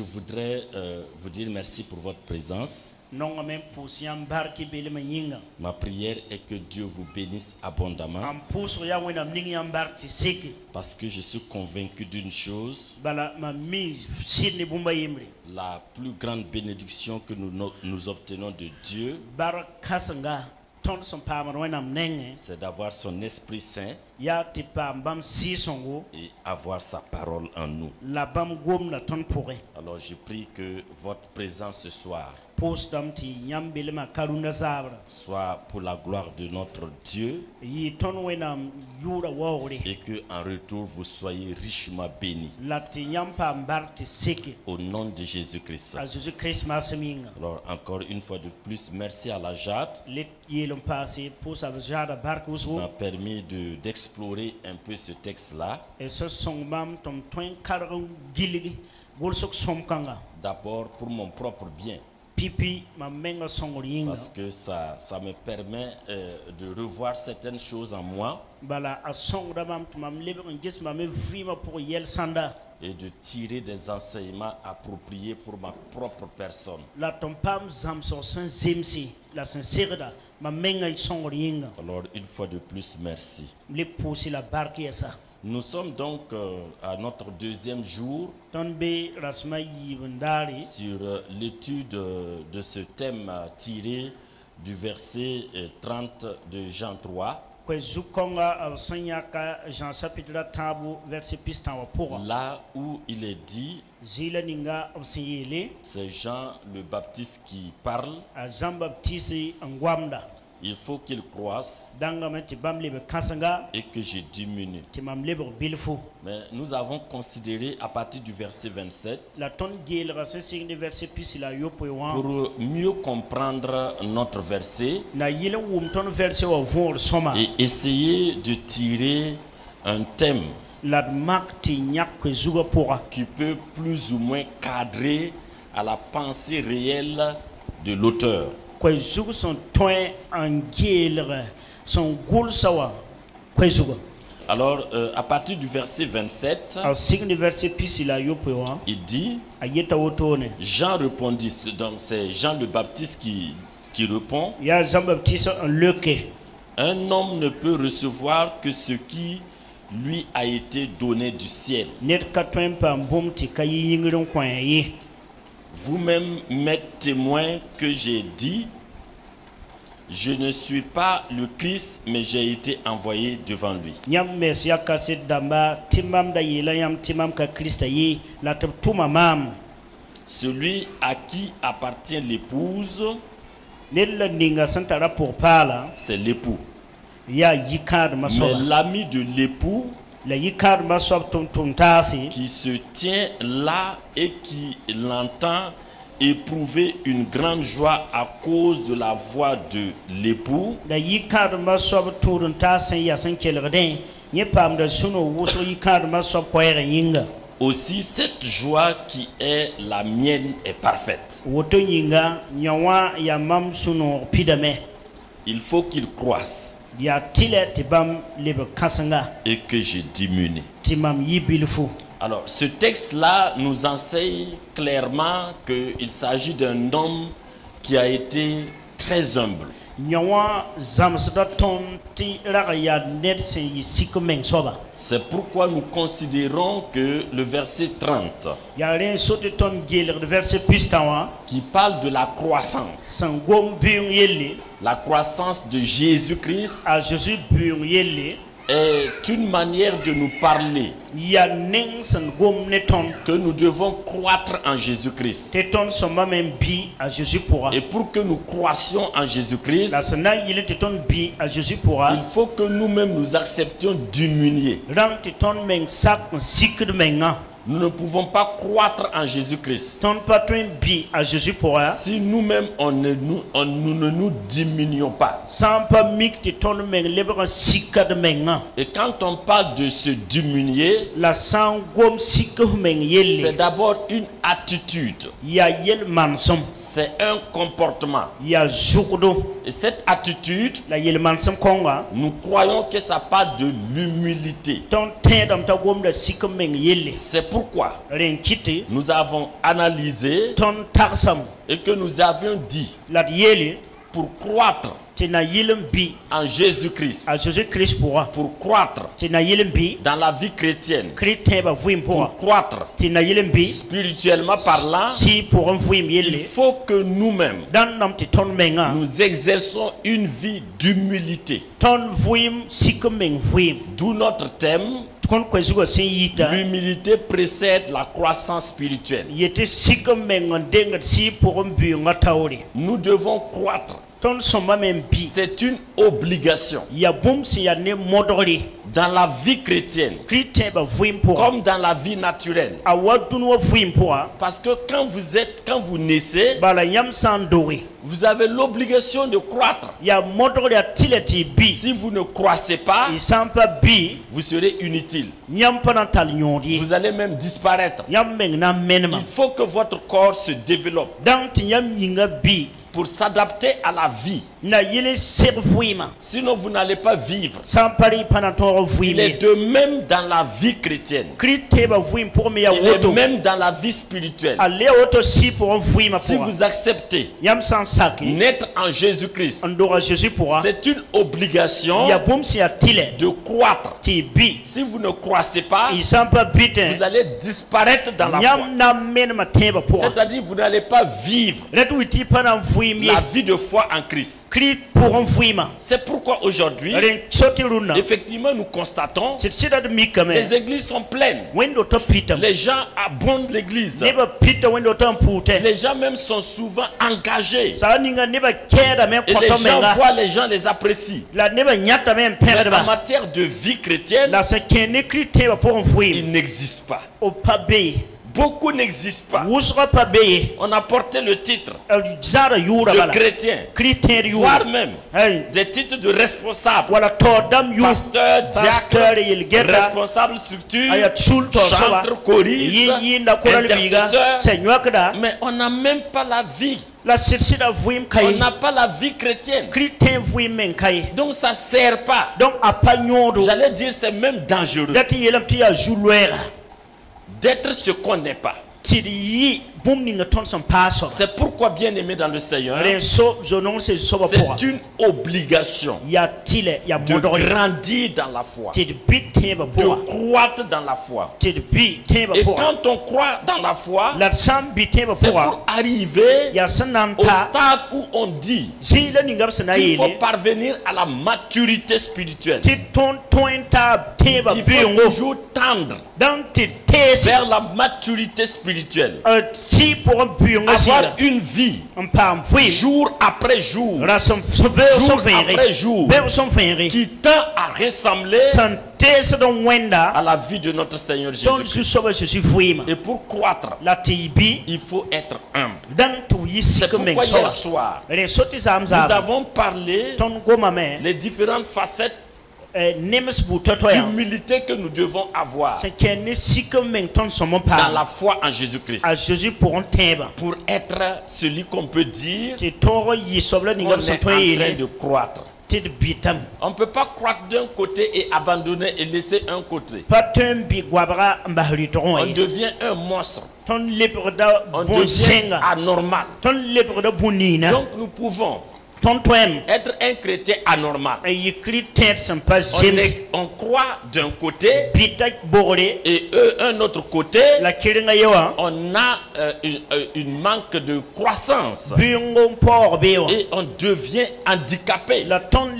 Je voudrais vous dire merci pour votre présence. Ma prière est que Dieu vous bénisse abondamment. Parce que je suis convaincu d'une chose. La plus grande bénédiction que nous obtenons de Dieu, c'est d'avoir son Esprit Saint et avoir sa parole en nous. Alors je prie que votre présence ce soir soit pour la gloire de notre Dieu et que en retour vous soyez richement bénis au nom de Jésus-Christ. Alors encore une fois de plus, merci à la JAD qui m'a permis d'explorer un peu ce texte-là. D'abord pour mon propre bien. Parce que ça me permet de revoir certaines choses en moi et de tirer des enseignements appropriés pour ma propre personne. Alors une fois de plus, merci. Nous sommes donc à notre deuxième jour sur l'étude de ce thème tiré du verset 30 de Jean 3. Là où il est dit, c'est Jean le Baptiste qui parle. Il faut qu'il croisse et que je diminue. Mais nous avons considéré à partir du verset 27 pour mieux comprendre notre verset et essayer de tirer un thème qui peut plus ou moins cadrer à la pensée réelle de l'auteur. Alors, à partir du verset 27, il dit, Jean répondit, donc c'est Jean le Baptiste qui répond, un homme ne peut recevoir que ce qui lui a été donné du ciel. Vous-même m'êtes témoin que j'ai dit, je ne suis pas le Christ, mais j'ai été envoyé devant lui. Celui à qui appartient l'épouse, c'est l'époux. Mais l'ami de l'époux, qui se tient là et qui l'entend éprouver une grande joie à cause de la voix de l'époux, aussi cette joie qui est la mienne est parfaite. Il faut qu'il croisse et que je diminue. Alors, ce texte-là nous enseigne clairement qu'il s'agit d'un homme qui a été très humble. C'est pourquoi nous considérons que le verset 30, qui parle de la croissance de Jésus-Christ, est une manière de nous parler que nous devons croître en Jésus-Christ. Et pour que nous croissions en Jésus-Christ, il faut que nous-mêmes nous acceptions diminuer. Nous ne pouvons pas croître en Jésus-Christ si nous-mêmes nous ne nous diminuons pas. Et quand on parle de se diminuer, c'est d'abord une attitude. C'est un comportement. Et cette attitude, nous croyons que ça part de l'humilité. C'est pourquoi nous avons analysé et que nous avions dit pour croître en Jésus-Christ, pour croître dans la vie chrétienne, pour croître spirituellement parlant, il faut que nous-mêmes nous exerçons une vie d'humilité. D'où notre thème: l'humilité précède la croissance spirituelle. Nous devons croître. C'est une obligation. Dans la vie chrétienne comme dans la vie naturelle. Parce que quand vous naissez, vous avez l'obligation de croître. Si vous ne croissez pas, vous serez inutile. Vous allez même disparaître. Il faut que votre corps se développe pour s'adapter à la vie. Sinon vous n'allez pas vivre. Il est de même dans la vie chrétienne. Il est même dans la vie spirituelle. Si vous acceptez naître en Jésus-Christ, c'est une obligation de croître. Si vous ne croissez pas, vous allez disparaître dans la foi. C'est-à-dire vous n'allez pas vivre la vie de foi en Christ. C'est pourquoi aujourd'hui, effectivement, nous constatons les églises sont pleines. Les gens abondent l'église. Les gens même sont souvent engagés. Et les gens voient, les gens les apprécient. Mais en matière de vie chrétienne, il n'existe pas. Beaucoup n'existent pas. On a porté le titre de chrétien, voire même des titres de responsable, pasteur, diacre, responsable structure, chantre, choriste, intercesseur. Mais on n'a même pas la vie. On n'a pas la vie chrétienne. Donc ça ne sert pas. J'allais dire c'est même dangereux d'être ce qu'on n'est pas. C'est pourquoi, bien aimé dans le Seigneur, c'est une obligation de grandir dans la foi, de croître dans la foi. Et quand on croit dans la foi, c'est pour arriver au stade où on dit qu'il faut parvenir à la maturité spirituelle. Il faut toujours tendre vers la maturité spirituelle. Avoir une vie jour après jour, après jour, qui tend à ressembler à la vie de notre Seigneur Jésus-Christ. Et pour croître, il faut être humble. C'est pourquoi hier soir, nous avons parlé des différentes facettes d'humilité que nous devons avoir dans la foi en Jésus-Christ, pour être celui qu'on peut dire qu'on est en train de croître. On ne peut pas croître d'un côté et abandonner et laisser un côté. On devient un monstre. On devient anormal. Donc nous pouvons être un chrétien anormal. On croit d'un côté et eux un autre côté. On a une manque de croissance et on devient handicapé. On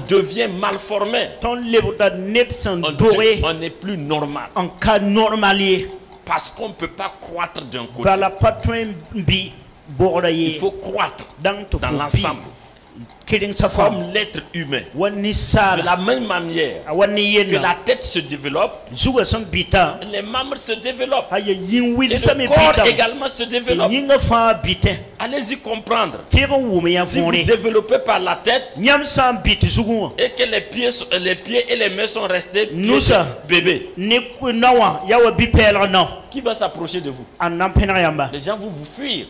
devient malformé. On n'est plus normal. Parce qu'on ne peut pas croître d'un côté. Il faut croître dans l'ensemble, comme l'être humain. De la même manière que la tête se développe, les membres se développent et le corps également se développe. Allez-y comprendre. Si vous développez par la tête et que les pieds et les mains sont restés bébés, qui va s'approcher de vous? Les gens vont vous fuir.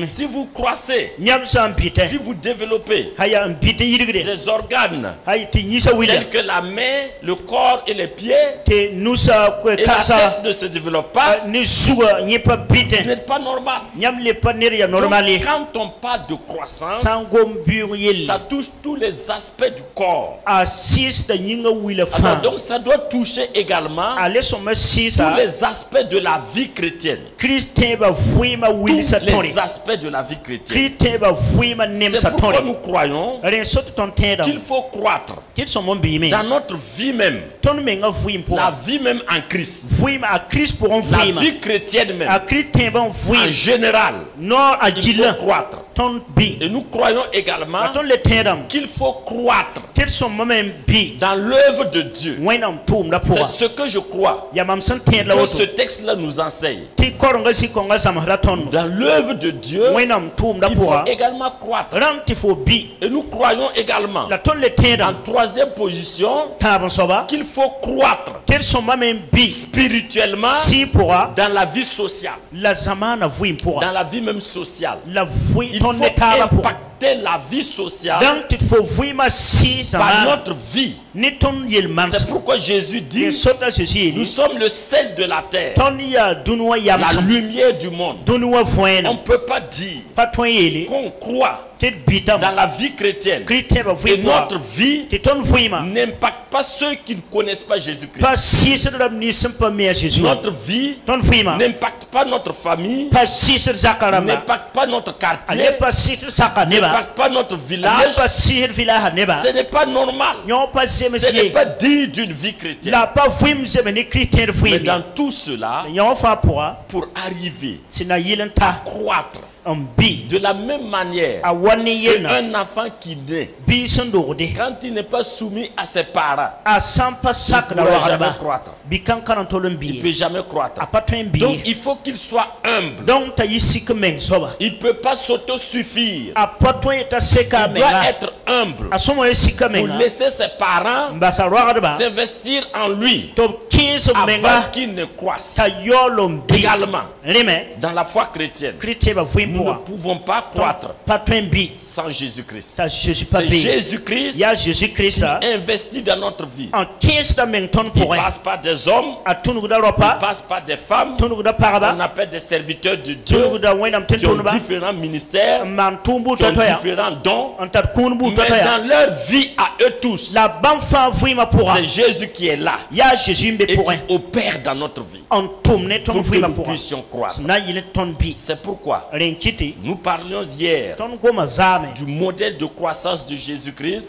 Si vous croissez, si vous développez des organes tels que la main, le corps et les pieds, et la tête ne se développe pas, vous n'êtes pas normal. Donc, quand on parle de croissance, ça touche tous les aspects du corps. Alors, donc ça doit toucher également tous les aspects de la vie chrétienne. Tous les aspects de la vie chrétienne. C'est pourquoi nous croyons qu'il faut croître dans notre vie même. La vie même en Christ. La vie chrétienne même. En général, il faut croître. Et nous croyons également qu'il faut croître dans l'œuvre de Dieu. C'est ce que je crois que ce texte-là nous enseigne. Dans l'œuvre de Dieu, il faut également croître. Et nous croyons également, en troisième position, qu'il faut croître spirituellement dans la vie sociale. Dans la vie même sociale. Il faut impacter la vie sociale par notre vie. C'est pourquoi Jésus dit, nous sommes le sel de la terre, la lumière du monde. On ne peut pas dire qu'on croit dans la vie chrétienne et notre vie n'impacte pas ceux qui ne connaissent pas Jésus-Christ. Notre vie n'impacte pas notre famille, n'impacte pas notre quartier, n'impacte pas notre village. Ce n'est pas normal. Ce n'est pas dit d'une vie chrétienne. Mais dans tout cela, pour arriver à croître de la même manière qu'un enfant qui naît, quand il n'est pas soumis à ses parents, il ne pourra jamais croître. Il ne peut jamais croître. Donc il faut qu'il soit humble. Il ne peut pas s'autosuffire. Il doit être humble pour laisser ses parents s'investir en lui avant qu'il ne croisse. Également, dans la foi chrétienne, nous ne pouvons pas croître sans Jésus-Christ. C'est Jésus-Christ qui investit dans notre vie. Il passe par des hommes, il passe par des femmes, on appelle des serviteurs de Dieu, qui ont différents ministères, qui ont différents dons, mais dans leur vie à eux tous, c'est Jésus qui est là et qui opère dans notre vie pour que nous puissions croître. C'est pourquoi nous parlions hier du modèle de croissance de Jésus-Christ,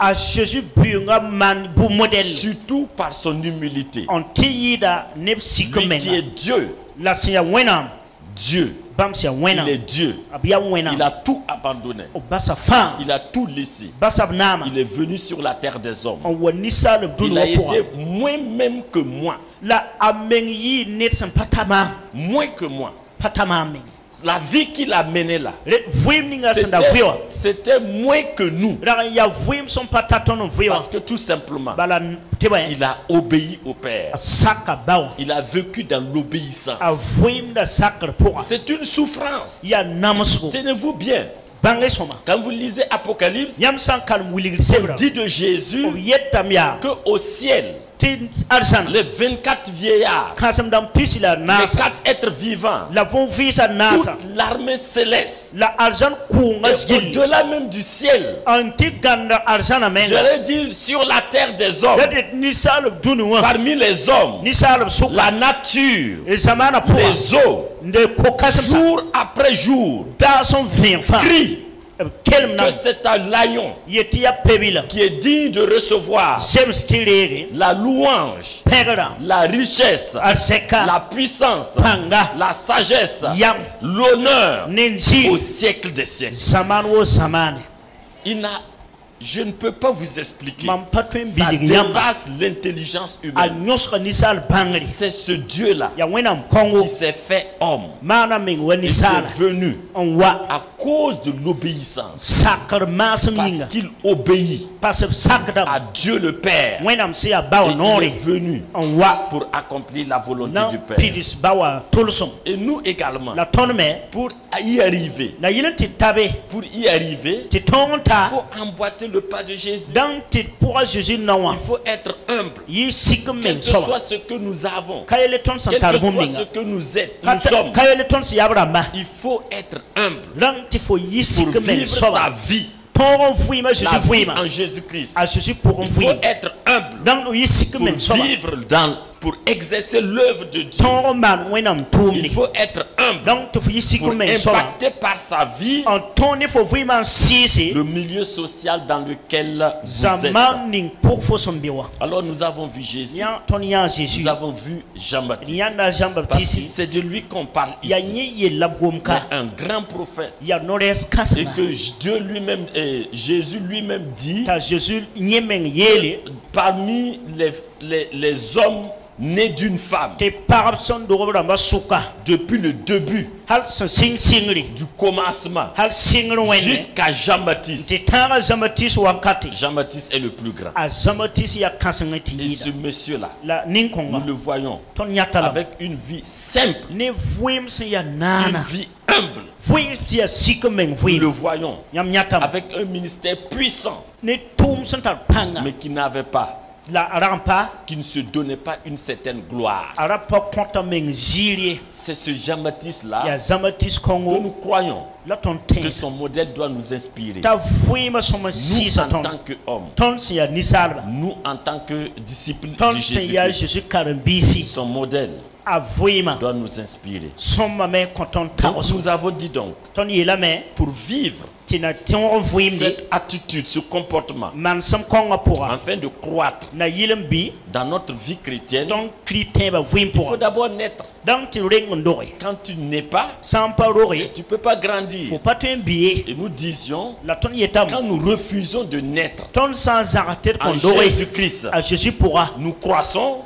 surtout par son humilité. Lui qui est Dieu. Dieu. Il est Dieu. Il a tout abandonné. Il a tout laissé. Il est venu sur la terre des hommes. Il a été moins même que moi. Moins que moi. La vie qu'il a menée là, c'était moins que nous. Parce que tout simplement, il a obéi au Père. Il a vécu dans l'obéissance. C'est une souffrance. Tenez-vous bien. Quand vous lisez Apocalypse, on dit de Jésus qu'au ciel, les 24 vieillards, les 4 êtres vivants, toute l'armée céleste, et au-delà même du ciel, j'allais dire sur la terre des hommes, parmi les hommes, la nature, les eaux, jour après jour, crient que c'est un lion qui est digne de recevoir la louange, la richesse, la puissance, la sagesse, l'honneur au siècle des siècles. Je ne peux pas vous expliquer. Ça dépasse l'intelligence humaine. C'est ce Dieu-là qui s'est fait homme. Il est venu à cause de l'obéissance. Parce qu'il obéit à Dieu le Père. Et il est venu pour accomplir la volonté du Père. Et nous également, pour y arriver, il faut emboîter le pas de Jésus. Il faut être humble. Quel que soit ce que nous avons, quel que soit ce que nous sommes, il faut être humble pour vivre sa vie. La vie en Jésus-Christ. Il faut être humble pour vivre pour exercer l'œuvre de Dieu. Il faut être humble pour impacter par sa vie le milieu social dans lequel vous êtes. Alors nous avons vu Jésus, nous avons vu Jean-Baptiste, parce que c'est de lui qu'on parle ici. Un grand prophète, et que Dieu lui-même, Jésus lui-même dit, parmi les hommes nés d'une femme, depuis le début du commencement jusqu'à Jean-Baptiste. Jean-Baptiste est le plus grand. Et ce monsieur-là, nous le voyons avec une vie simple, une vie humble. Nous le voyons avec un ministère puissant, mais qui n'avait pas, qui ne se donnait pas une certaine gloire. C'est ce Jean-Baptiste-là que nous croyons que son modèle doit nous inspirer. Nous en tant qu'hommes, nous en tant que disciples de Jésus-Christ, son modèle doit nous inspirer. Donc nous avons dit donc, pour vivre cette attitude, ce comportement, afin de croître dans notre vie chrétienne, il faut d'abord naître. Quand tu n'es pas, tu ne peux pas grandir. Et nous disions, quand nous refusons de naître en Jésus-Christ, nous croissons,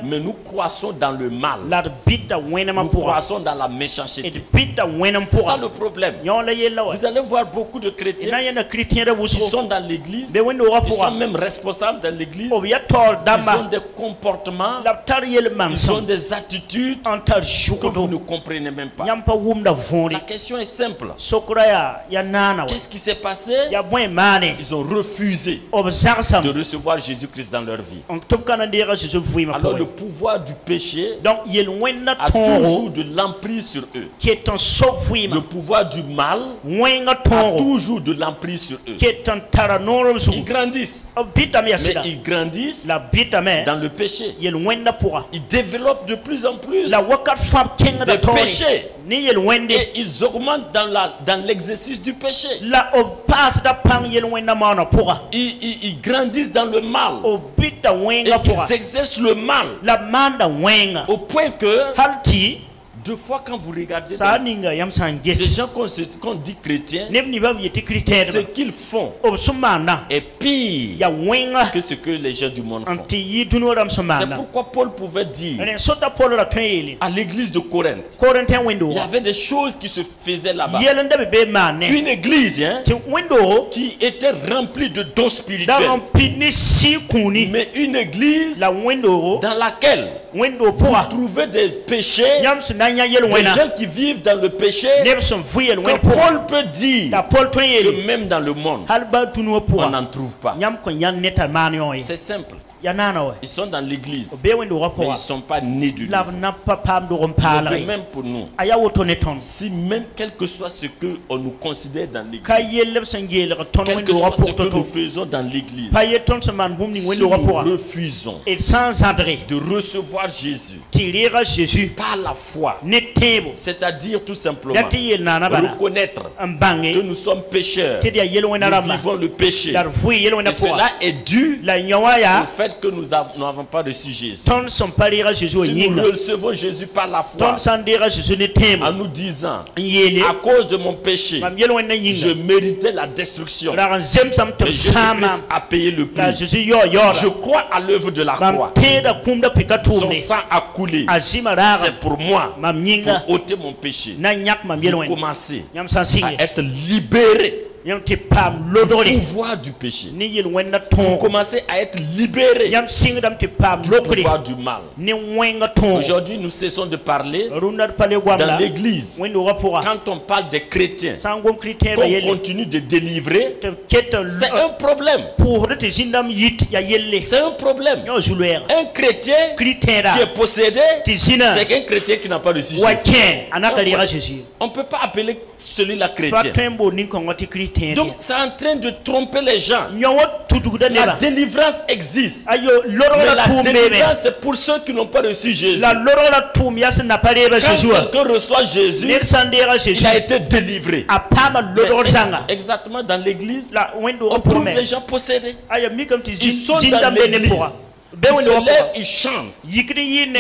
mais nous croissons dans le mal. Nous croissons dans la méchanceté. C'est ça le problème. Vous allez voir beaucoup de chrétiens qui sont dans l'église, ils sont même responsables dans l'église, ils ont des comportements, ils ont des attitudes que vous ne comprenez même pas. La question est simple. Qu'est-ce qui s'est passé? Ils ont refusé de recevoir Jésus-Christ dans leur vie. Alors le pouvoir du péché a toujours de l'emprise sur eux. Le pouvoir du mal a toujours de l'emprise sur eux. Ils grandissent, mais ils grandissent dans le péché. Ils développent de plus en plus des péchés, et ils augmentent dans l'exercice du péché. Ils grandissent dans le mal, et ils exercent le mal au point que deux fois quand vous regardez des gens qu'on dit chrétiens, ce qu'ils font est pire que ce que les gens du monde font. C'est pourquoi Paul pouvait dire à l'église de Corinthe, il y avait des choses qui se faisaient là-bas. Une église qui était remplie de dons spirituels, mais une église dans laquelle vous trouvez des péchés, des gens qui vivent dans le péché, que Paul peut dire que même dans le monde, on n'en trouve pas. C'est simple. Ils sont dans l'église, mais ils ne sont pas nés de nouveau. De même pour nous. Si même quel que soit ce qu'on nous considère dans l'église, quel que soit ce que nous faisons dans l'église, si nous refusons de recevoir Jésus par la foi, c'est-à-dire tout simplement reconnaître que nous sommes pécheurs, nous vivons le péché, et cela est dû au fait que nous n'avons pas reçu Jésus, si nous recevons Jésus par la foi, en nous disant, à cause de mon péché, je méritais la destruction, mais Jésus-Christ a payé le prix. Je crois à l'œuvre de la croix. Son sang a coulé. C'est pour moi, pour ôter mon péché. Vous commencez à être libéré du pouvoir du péché. Vous commencez à être libéré du pouvoir du mal. Aujourd'hui, nous cessons de parler dans l'église. Quand on parle des chrétiens, qu'on continue de délivrer, c'est un problème. C'est un problème. Un chrétien qui est possédé, c'est qu'un chrétien qui n'a pas reçu Jésus. On ne peut pas appeler celui-là chrétien. Donc c'est en train de tromper les gens. La délivrance existe. Mais la délivrance c'est pour ceux qui n'ont pas reçu Jésus. Quand quelqu'un reçoit Jésus, il a été délivré. Exactement dans l'église, on trouve les gens possédés. Ils sont dans l'église. Ils se lèvent, ils chantent. Ils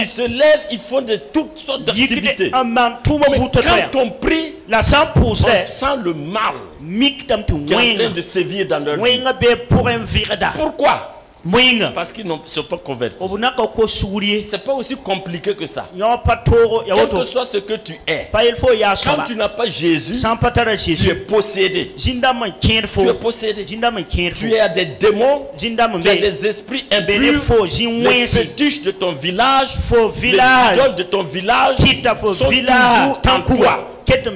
se lèvent, ils font toutes sortes d'activités. Mais quand on prie, on sent le mal qui est en train de sévir dans leur vie. Pourquoi? Parce qu'ils ne sont pas convertis. C'est pas aussi compliqué que ça. Quel que soit ce que tu es, quand tu n'as pas Jésus, tu es possédé. Tu es possédé. Tu es à des démons, tu as des esprits impurs, les fétiches de ton village, les idoles de ton village sont toujours en toi.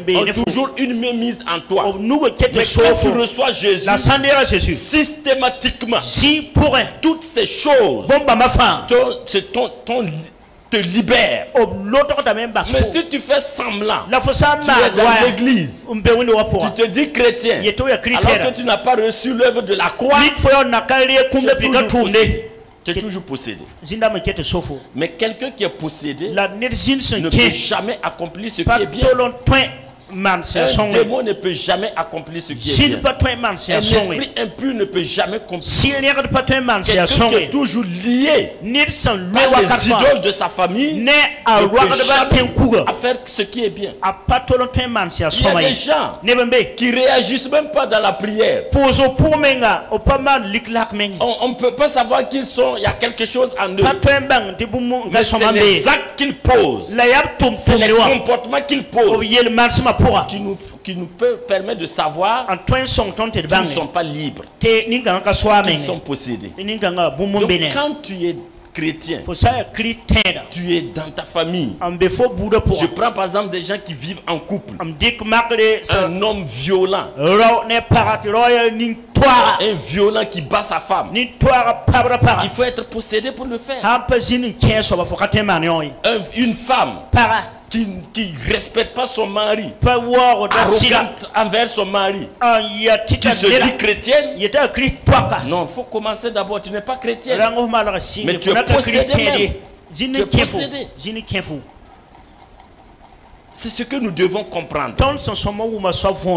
Ont toujours une mémise en toi. Mais quand tu reçois Jésus, systématiquement, toutes ces choses te libèrent. Mais si tu fais semblant, tu es dans l'église, tu te dis chrétien, alors que tu n'as pas reçu l'œuvre de la croix, tu es toujours possédé. Mais quelqu'un qui est possédé ne peut jamais accomplir ce qui est bien. Un démon ne peut jamais accomplir ce qui est bien. Un esprit impur ne peut jamais accomplir. Quelqu'un qui est toujours lié par les idoles de sa famille ne peut jamais faire ce qui est bien. Il y a des gens qui ne réagissent même pas dans la prière. On ne peut pas savoir qu'ils sont, il y a quelque chose en eux. Mais c'est les actes qu'ils posent, c'est les comportements qu'ils posent qui nous permet de savoir qu'ils ne sont pas libres, qu'ils sont possédés. Donc quand tu es chrétien, tu es dans ta famille. Je prends par exemple des gens qui vivent en couple. Un homme violent, un violent qui bat sa femme, il faut être possédé pour le faire. Une femme qui ne respecte pas son mari, arrogante envers son mari, qui se dit chrétienne. Non, il faut commencer d'abord. Tu n'es pas chrétienne, mais tu es possédé même. Tu es possédé. C'est ce que nous devons comprendre.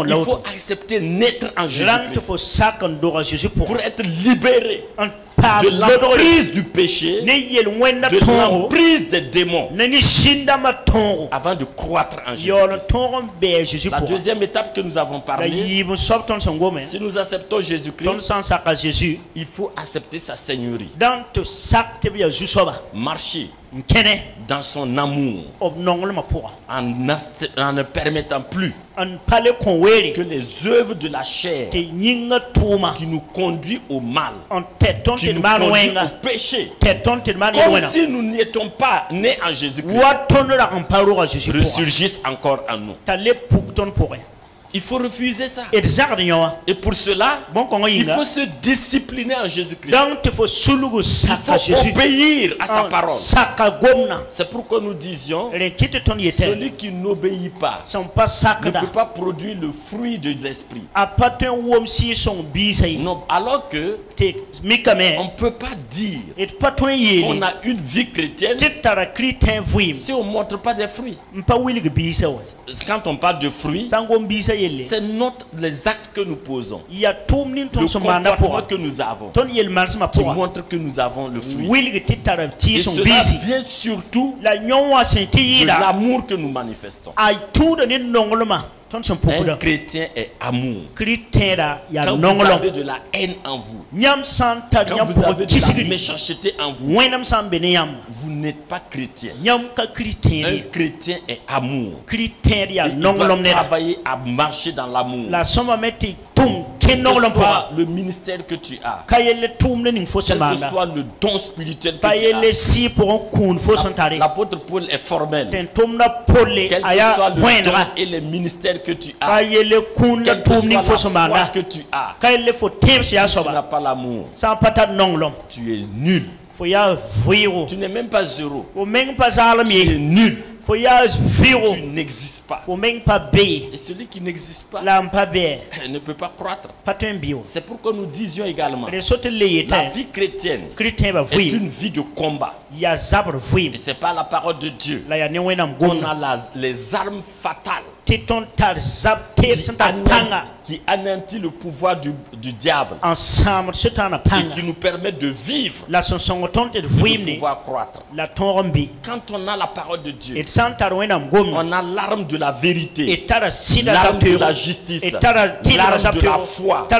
Il faut accepter naître en Jésus-Christ pour être libéré de l'emprise du péché, de l'emprise des démons, avant de croître en Jésus-Christ. La deuxième étape que nous avons parlé, si nous acceptons Jésus-Christ, il faut accepter sa seigneurie. Marcher dans son amour, en ne permettant plus que les œuvres de la chair qui nous conduisent au mal, qui nous conduisent au péché, comme si nous n'étions pas nés en Jésus-Christ, ressurgissent encore en nous. Il faut refuser ça. Et pour cela, il faut se discipliner en Jésus-Christ. Il faut obéir à sa parole. C'est pourquoi nous disions, celui qui n'obéit pas ne peut pas produire le fruit de l'esprit. Non, alors que on ne peut pas dire qu'on a une vie chrétienne si on ne montre pas des fruits. Quand on parle de fruits, C'est les actes que nous posons. Le comportement que nous avons qui montre que nous avons le fruit. Et cela vient surtout de l'amour que nous manifestons. Un chrétien est amour. Quand vous avez de la haine en vous, quand vous avez de la méchanceté en vous, vous n'êtes pas chrétien. Un chrétien est amour. Et il doit travailler à marcher dans l'amour. Quel que soit le ministère que tu as, quel que soit le don spirituel que tu as, l'apôtre Paul est formel. Quel que soit le don et les ministères que tu as, quelle que soit la foi que tu as, si tu n'as pas l'amour, tu es nul. Tu n'es même pas zéro. Tu es nul. Tu n'existes pas. Et celui qui n'existe pas ne peut pas croître. C'est pourquoi nous disions également la vie chrétienne est une vie de combat. Et c'est pas la parole de Dieu. On a les armes fatales qui anéantit le pouvoir du diable et qui nous permet de vivre et de pouvoir croître. Quand on a la parole de Dieu, on a l'arme de la vérité, l'arme de la justice, l'arme de la foi. Et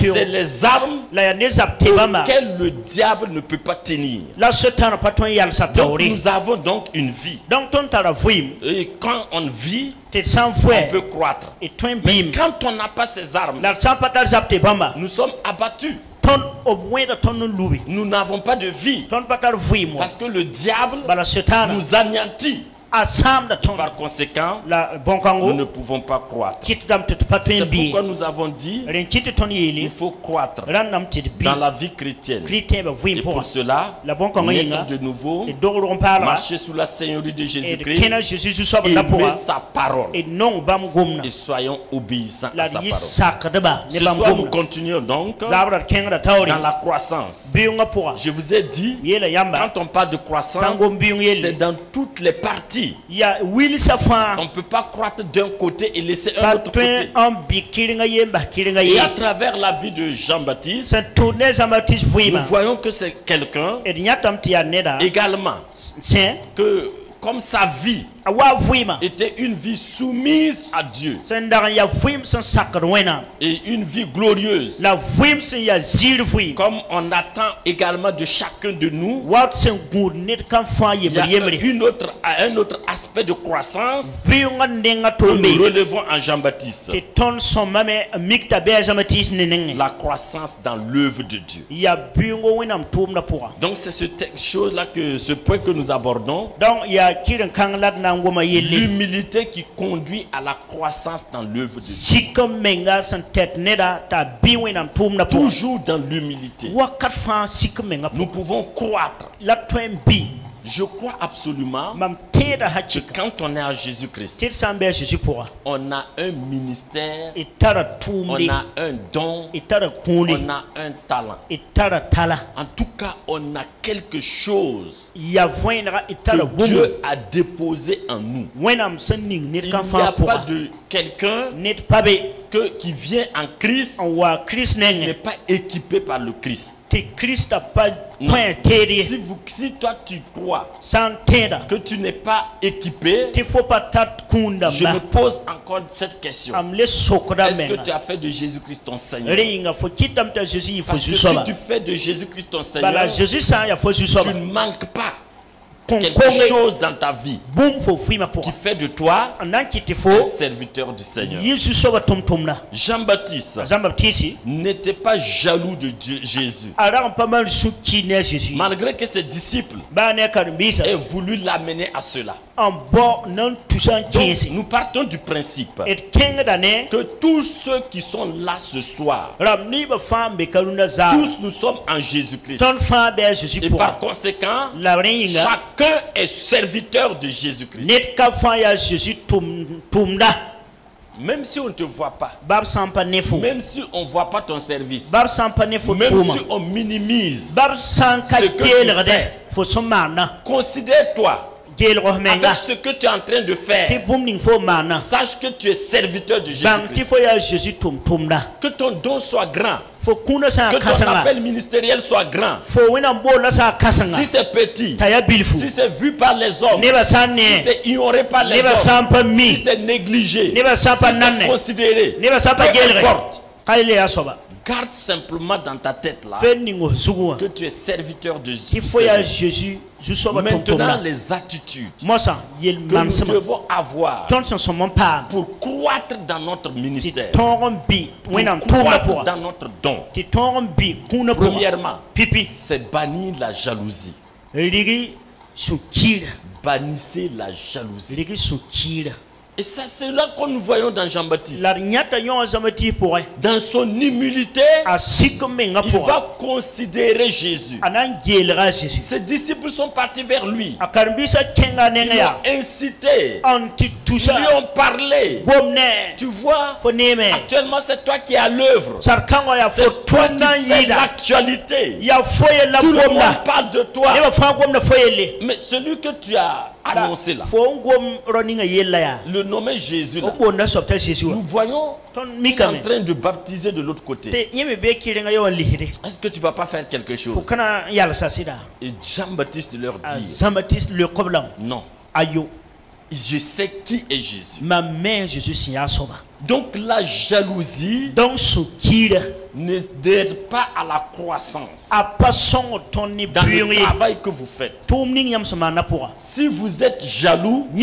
c'est les armes auxquelles le diable ne peut pas tenir. Donc nous avons donc une vie. Et quand on vit, on peut croître. Mais quand on n'a pas ces armes, nous sommes abattus. Nous n'avons pas de vie. Parce que le diable nous anéantit. Par conséquent, nous ne pouvons pas croître. C'est pourquoi nous avons dit il faut croître dans la vie chrétienne. Et pour cela, naître de nouveau, marcher sous la Seigneurie de Jésus-Christ, aimer sa parole et soyons obéissants à sa parole. Ce soir, nous continuons donc dans la croissance. Je vous ai dit, quand on parle de croissance, c'est dans toutes les parties. On ne peut pas croître d'un côté et laisser un autre côté. Et à travers la vie de Jean-Baptiste, nous voyons que c'est quelqu'un également que, comme sa vie était une vie soumise à Dieu et une vie glorieuse, comme on attend également de chacun de nous, il y a un autre aspect de croissance que nous relevons en Jean-Baptiste: la croissance dans l'œuvre de Dieu. Donc c'est ce point que nous abordons. L'humilité qui conduit à la croissance dans l'œuvre de Dieu. Toujours dans l'humilité, nous pouvons croître. Je crois absolument que quand on est à Jésus-Christ, on a un ministère, on a un don, on a un talent. En tout cas, on a quelque chose que Dieu a déposé en nous. Il n'y a pas de quelqu'un qui vient en Christ qui n'est pas équipé par le Christ. Si toi tu crois que tu n'es pas équipé, je me pose encore cette question: est-ce que tu as fait de Jésus-Christ ton Seigneur? Parce que si tu fais de Jésus-Christ ton Seigneur, tu ne manques pas quelque chose dans ta vie qui fait de toi un serviteur du Seigneur. Jean-Baptiste n'était pas jaloux de Jésus, malgré que ses disciples aient voulu l'amener à cela. Donc, nous partons du principe que tous ceux qui sont là ce soir, tous nous sommes en Jésus-Christ. Et par conséquent, chacun est serviteur de Jésus-Christ. Même si on ne te voit pas, même si on ne voit pas ton service, même si on minimise ce que tu fais, considère-toi avec ce que tu es en train de faire, sache que tu es serviteur de Jésus-Christ. Que ton don soit grand. Que ton appel ministériel soit grand. Si c'est petit, si c'est vu par les hommes, si c'est ignoré par les hommes, si c'est négligé, si c'est considéré, peu importe. Garde simplement dans ta tête là que tu es serviteur de Jésus. Maintenant, les attitudes que nous devons avoir pour croître dans notre ministère, pour croître dans notre don. Premièrement, c'est bannir la jalousie. Bannissez la jalousie. Et ça, c'est là que nous voyons dans Jean-Baptiste. Dans son humilité, il va considérer Jésus. Ses disciples sont partis vers lui. Ils l'ont incité. Ils lui ont parlé. Tu vois, actuellement c'est toi qui es à l'œuvre. C'est toi qui fais l'actualité. Tout le monde parle de toi. Mais celui que tu as annoncé là, le nommé Jésus là, nous voyons qu'il est en train de baptiser de l'autre côté. Est-ce que tu ne vas pas faire quelque chose? Et Jean-Baptiste leur dit non. Je sais qui est Jésus. Donc la jalousie n'aide pas à la croissance dans le travail que vous faites. Si vous êtes jaloux, vous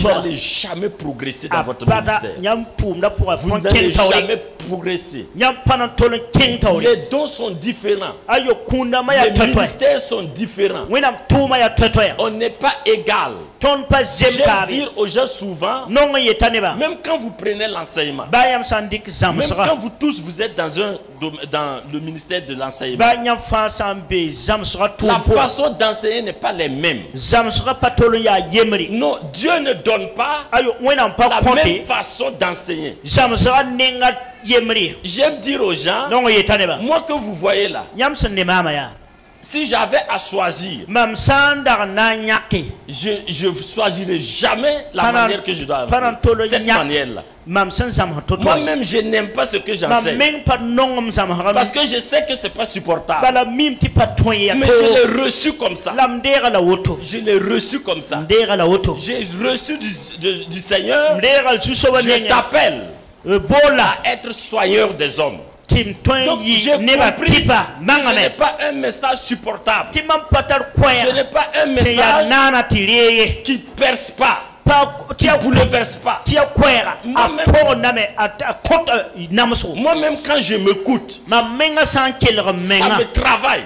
n'allez jamais progresser dans votre ministère. Vous n'allez jamais progresser. Les dons sont différents. Les ministères sont différents. On n'est pas égal. J'aime dire aux gens souvent, même quand vous prenez l'enseignement, même quand vous tous vous êtes dans le ministère de l'enseignement, la façon d'enseigner n'est pas les mêmes. Non, Dieu ne donne pas la même façon d'enseigner. J'aime dire aux gens, moi que vous voyez là, si j'avais à choisir, je ne choisirais jamais la manière que je dois enseigner. Cette manière-là. Moi-même, je n'aime pas ce que j'enseigne. Parce que je sais que ce n'est pas supportable. Mais je l'ai reçu comme ça. Je l'ai reçu comme ça. J'ai reçu du Seigneur. Je t'appelle à être soigneur des hommes. Donc j'ai compris, je n'ai pas un message supportable. Je n'ai pas un message qui ne perce pas, qui ne bouleverse pas. Moi-même quand je m'écoute, ça me travaille.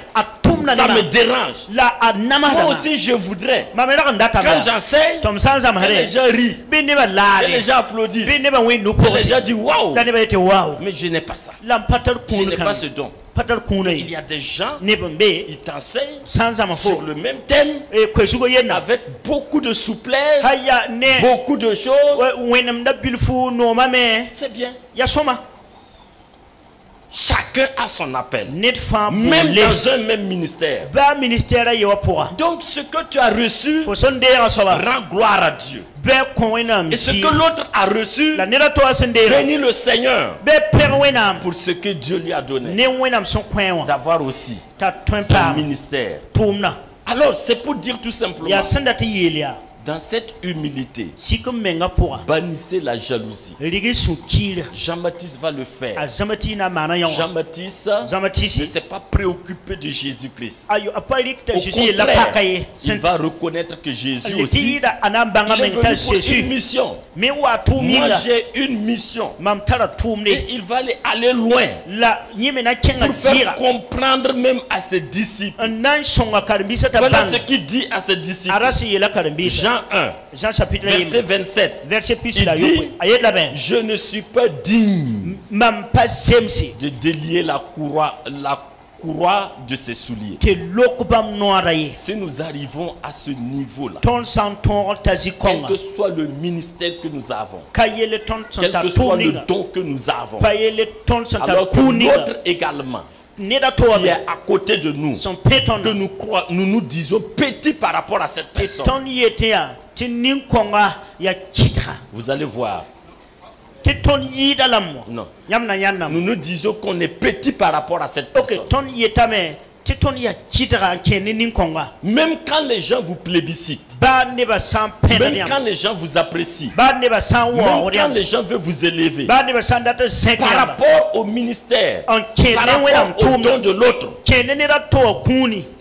Ça me dérange. Moi aussi je voudrais, quand j'enseigne, que les gens rient, que les gens applaudissent, que les gens disent waouh. Mais je n'ai pas ça. Je n'ai pas ce don. Il y a des gens, ils t'enseignent sur le même thème, avec beaucoup de souplesse, beaucoup de choses. C'est bien. Chacun a son appel, même dans un même ministère. Donc ce que tu as reçu, rend gloire à Dieu. Et ce que l'autre a reçu, bénis le Seigneur pour ce que Dieu lui a donné, d'avoir aussi un ministère. Alors c'est pour dire tout simplement, dans cette humilité, bannissez la jalousie. Jean-Baptiste va le faire. Jean-Baptiste ne s'est pas préoccupé de Jésus-Christ. Au contraire, il va reconnaître que Jésus aussi, il est venu pour une mission. Moi j'ai une mission. Et il va aller loin pour faire comprendre même à ses disciples. Voilà ce qu'il dit à ses disciples. Jean 1, verset 27. Il dit, je ne suis pas digne de délier la courroie de ses souliers. Si nous arrivons à ce niveau-là, quel que soit le ministère que nous avons, quel que soit le don que nous avons, alors que l'autre également qui est à côté de nous, que nous nous disons petit par rapport à cette personne. Vous allez voir. Non. Nous nous disons qu'on est petit par rapport à cette personne. Même quand les gens vous plébiscitent, même quand les gens vous apprécient, même quand les gens veulent vous élever, par rapport au ministère, par rapport au don de l'autre,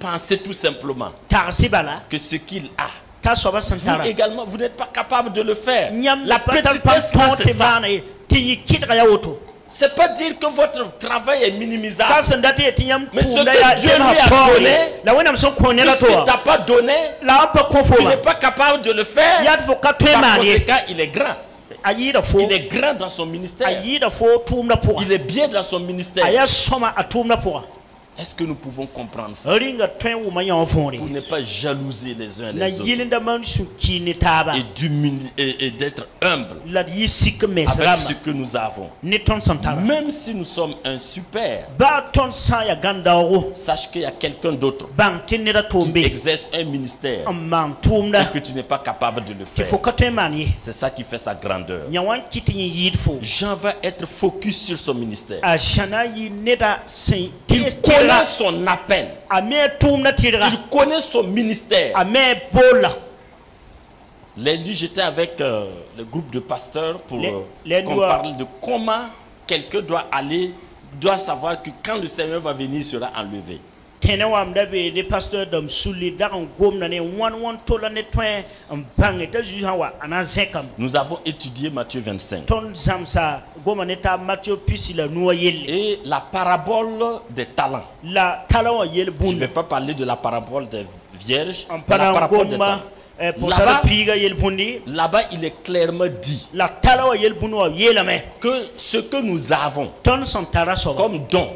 pensez tout simplement que ce qu'il a, vous également, vous n'êtes pas capable de le faire. La petitesse, c'est ça. C'est pas dire que votre travail est minimisable. Mais ce que Dieu lui a donné, ce qu'il t'a pas donné, tu n'es pas capable de le faire. Par conséquent, il est grand. Il est grand dans son ministère. Il est bien dans son ministère. Est-ce que nous pouvons comprendre ça? Pour ne pas jalouser les uns les autres et d'être humble avec ce que nous avons. Même si nous sommes un super, sache qu'il y a quelqu'un d'autre qui exerce un ministère et que tu n'es pas capable de le faire. C'est ça qui fait sa grandeur. Jean va être focus sur son ministère. Il connaît son appel. Il connaît son ministère. Lundi, j'étais avec le groupe de pasteurs pour qu'on parle de comment quelqu'un doit savoir que quand le Seigneur va venir, il sera enlevé. Nous avons étudié Matthieu 25 et la parabole des talents. Je ne vais pas parler de la parabole des vierges, la parabole des talents. Là-bas, il est clairement dit que ce que nous avons comme don,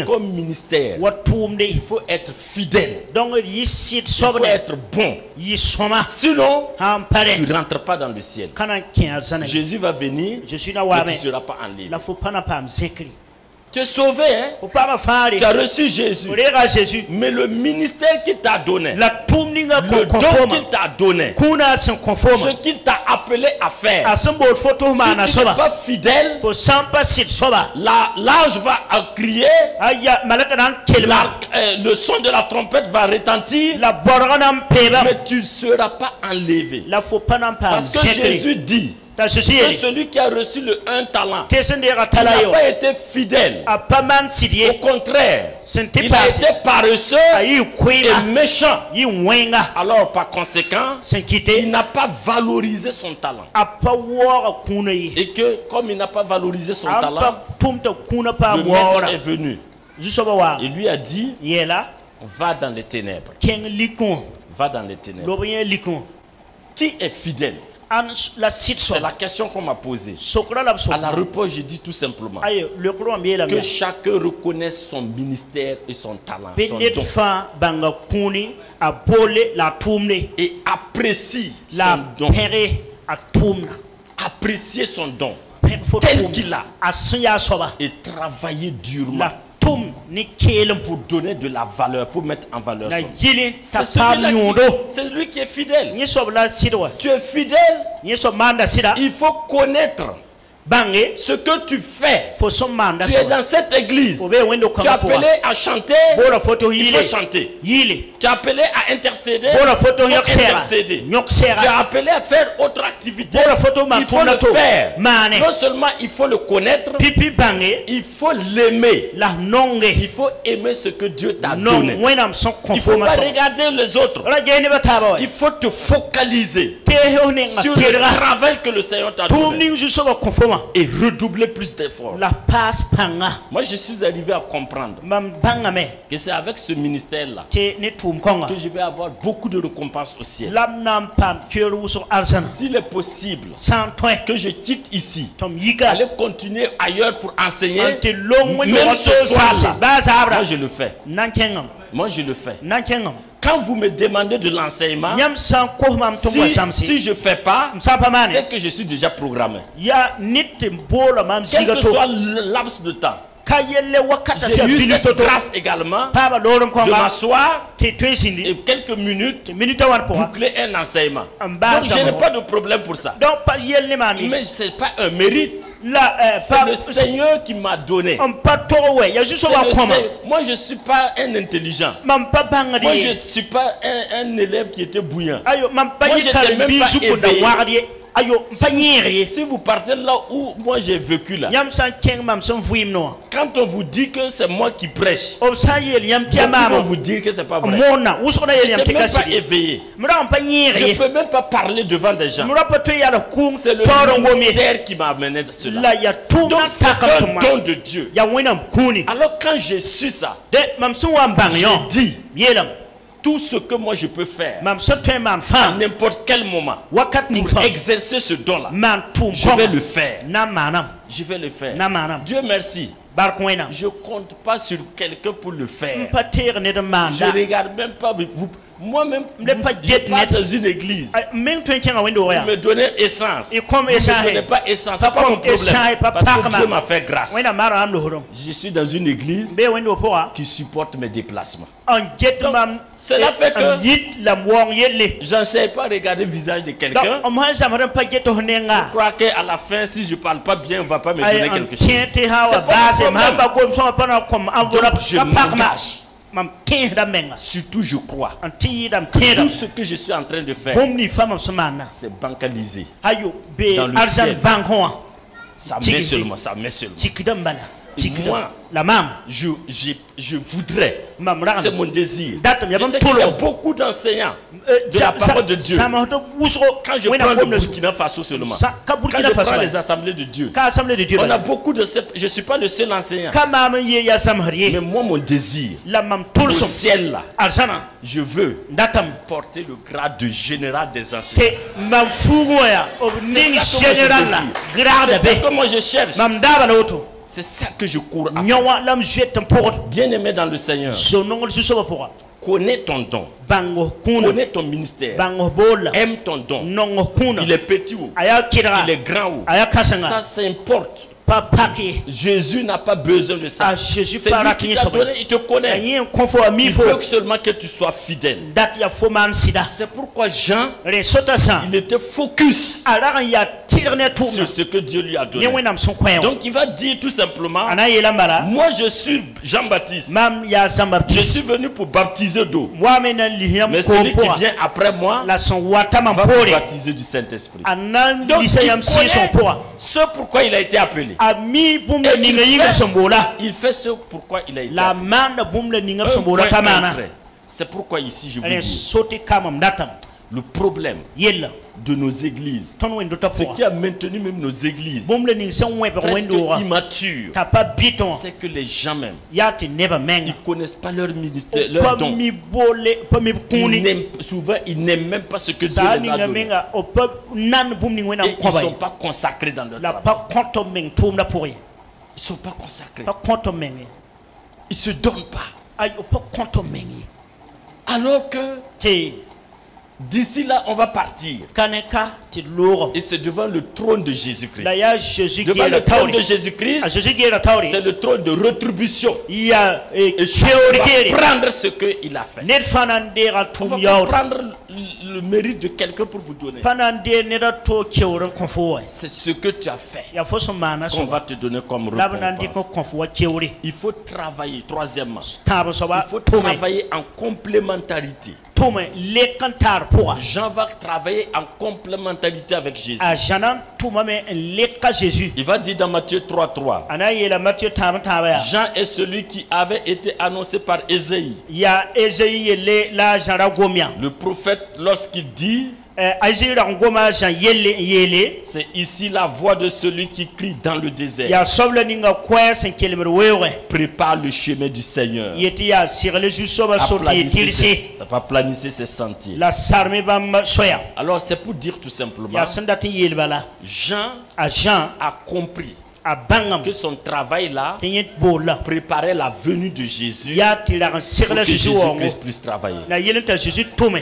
comme ministère, il faut être fidèle, il faut être bon. Sinon, tu ne rentres pas dans le ciel. Jésus va venir et tu ne seras pas enlevé. Tu es sauvé, hein? Tu as reçu Jésus. Mais le ministère qu'il t'a donné, le don qu'il t'a donné, ce qu'il t'a appelé à faire, si tu n'es pas fidèle, l'ange va crier, le son de la trompette va retentir, mais tu ne seras pas enlevé. Parce que Jésus dit que celui qui a reçu le un talent, il n'a pas été fidèle. Au contraire, il a été paresseux et méchant. Alors par conséquent, il n'a pas valorisé son talent. Et que comme il n'a pas valorisé son talent, le maître est venu. Il lui a dit, va dans les ténèbres. Va dans les ténèbres. Qui est fidèle? C'est la question qu'on m'a posée. À la réponse, je dis tout simplement que chacun reconnaisse son ministère et son talent, son don, et apprécie son don. Apprécier son don tel qu'il a et travailler durement pour donner de la valeur, pour mettre en valeur son don. C'est lui qui est fidèle. Tu es fidèle. Il faut connaître ce que tu fais. Tu es dans cette église. Tu es appelé à chanter. Il faut chanter. Tu es appelé à intercéder. Il faut intercéder. Tu es appelé à faire autre activité. Il faut le faire. Non seulement il faut le connaître, il faut l'aimer. Il faut aimer ce que Dieu t'a donné. Il ne faut pas regarder les autres. Il faut te focaliser sur le travail que le Seigneur t'a donné et redoubler plus d'efforts. Moi, je suis arrivé à comprendre que c'est avec ce ministère-là que je vais avoir beaucoup de récompenses au ciel. S'il est possible que je quitte ici, aller continuer ailleurs pour enseigner, même ce soir-là, moi je le fais. Moi je le fais. Quand vous me demandez de l'enseignement, si je ne fais pas, c'est que je suis déjà programmé. Quel que soit le laps de temps, J'ai eu cette grâce également de m'asseoir et quelques minutes boucler un enseignement. Donc je n'ai pas de problème pour ça. Mais ce n'est pas un mérite. C'est le Seigneur qui m'a donné. Moi je ne suis pas un intelligent. Moi je ne suis pas un élève qui était bouillant. Moi je n'étais même pas éveillé. Si vous partez là où moi j'ai vécu là, quand on vous dit que c'est moi qui prêche, ils vont vous dire que c'est pas vrai. Je n'étais même pas éveillé. Je ne peux même pas parler devant des gens. C'est le ministère qui m'a amené de cela. Donc c'est un don de Dieu. Alors quand j'ai su ça, j'ai dit tout ce que moi je peux faire à n'importe quel moment pour exercer ce don-là, je vais le faire. Je vais le faire. Dieu merci. Je ne compte pas sur quelqu'un pour le faire. Je ne regarde même pas. Moi-même, je ne suis pas dans une église. Vous me donnez essence. Vous ne me donnez pas essence. Ce n'est pas mon problème. Parce que Dieu m'a fait grâce. Je suis dans une église qui supporte mes déplacements. Cela fait que je ne sais pas regarder le visage de quelqu'un. Je crois qu'à la fin, si je ne parle pas bien, on ne va pas me donner quelque chose. C'est pas mon problème. Donc je m'engage. Surtout je crois. Tout ce que je suis en train de faire, c'est bancalisé dans le ciel. Ça met seulement, ça met seulement. Moi, je voudrais, c'est mon désir. Je sais qu'il y a beaucoup d'enseignants de la parole de Dieu. Quand je prends le Burkina Faso seulement, quand je prends les assemblées de Dieu, on a beaucoup de... Je ne suis pas le seul enseignant. Mais moi, mon désir, au ciel là, je veux porter le grade de général des enseignants. C'est ça que moi je cherche. C'est ça que je cours après. Bien aimé dans le Seigneur, connais ton don, connais ton ministère, aime ton don. Il est petit ou il est grand ou ça importe. Jésus n'a pas besoin de ça. C'est lui qui t'a donné, il te connaît. Il veut seulement que tu sois fidèle. C'est pourquoi Jean, il était focus sur ce que Dieu lui a donné. Donc il va dire tout simplement, moi je suis Jean-Baptiste. Je suis venu pour baptiser d'eau. Mais celui qui vient après moi va vous baptiser du Saint-Esprit. Donc il connaît ce pourquoi il a été appelé. Il fait ce pourquoi il a été appelé. C'est pourquoi ici je vous dis, le problème de nos églises, ce qui a maintenu même nos églises presque immatures, c'est que les gens même, ils ne connaissent pas leur ministère, leur don. Souvent ils n'aiment même pas ce que Dieu les a donné. Et ils ne sont pas consacrés dans leur travail. Ils ne sont pas consacrés. Ils ne se donnent pas. Alors que d'ici là, on va partir. Et c'est devant le trône de Jésus-Christ. Devant le trône de Jésus-Christ, c'est le trône de rétribution. Et on va prendre ce qu'il a fait. On va prendre le mérite de quelqu'un pour vous donner. C'est ce que tu as fait qu'on va te donner comme récompense. Il faut travailler, troisièmement. Il faut travailler en complémentarité. Jean va travailler en complémentarité avec Jésus. Il va dire dans Matthieu 3:3, Jean est celui qui avait été annoncé par Ésaïe. Le prophète, lorsqu'il dit, c'est ici la voix de celui qui crie dans le désert. Prépare le chemin du Seigneur. Aplanissez ses sentiers. Alors c'est pour dire tout simplement, Jean a compris que son travail là préparait la venue de Jésus pour que Jésus-Christ puisse travailler.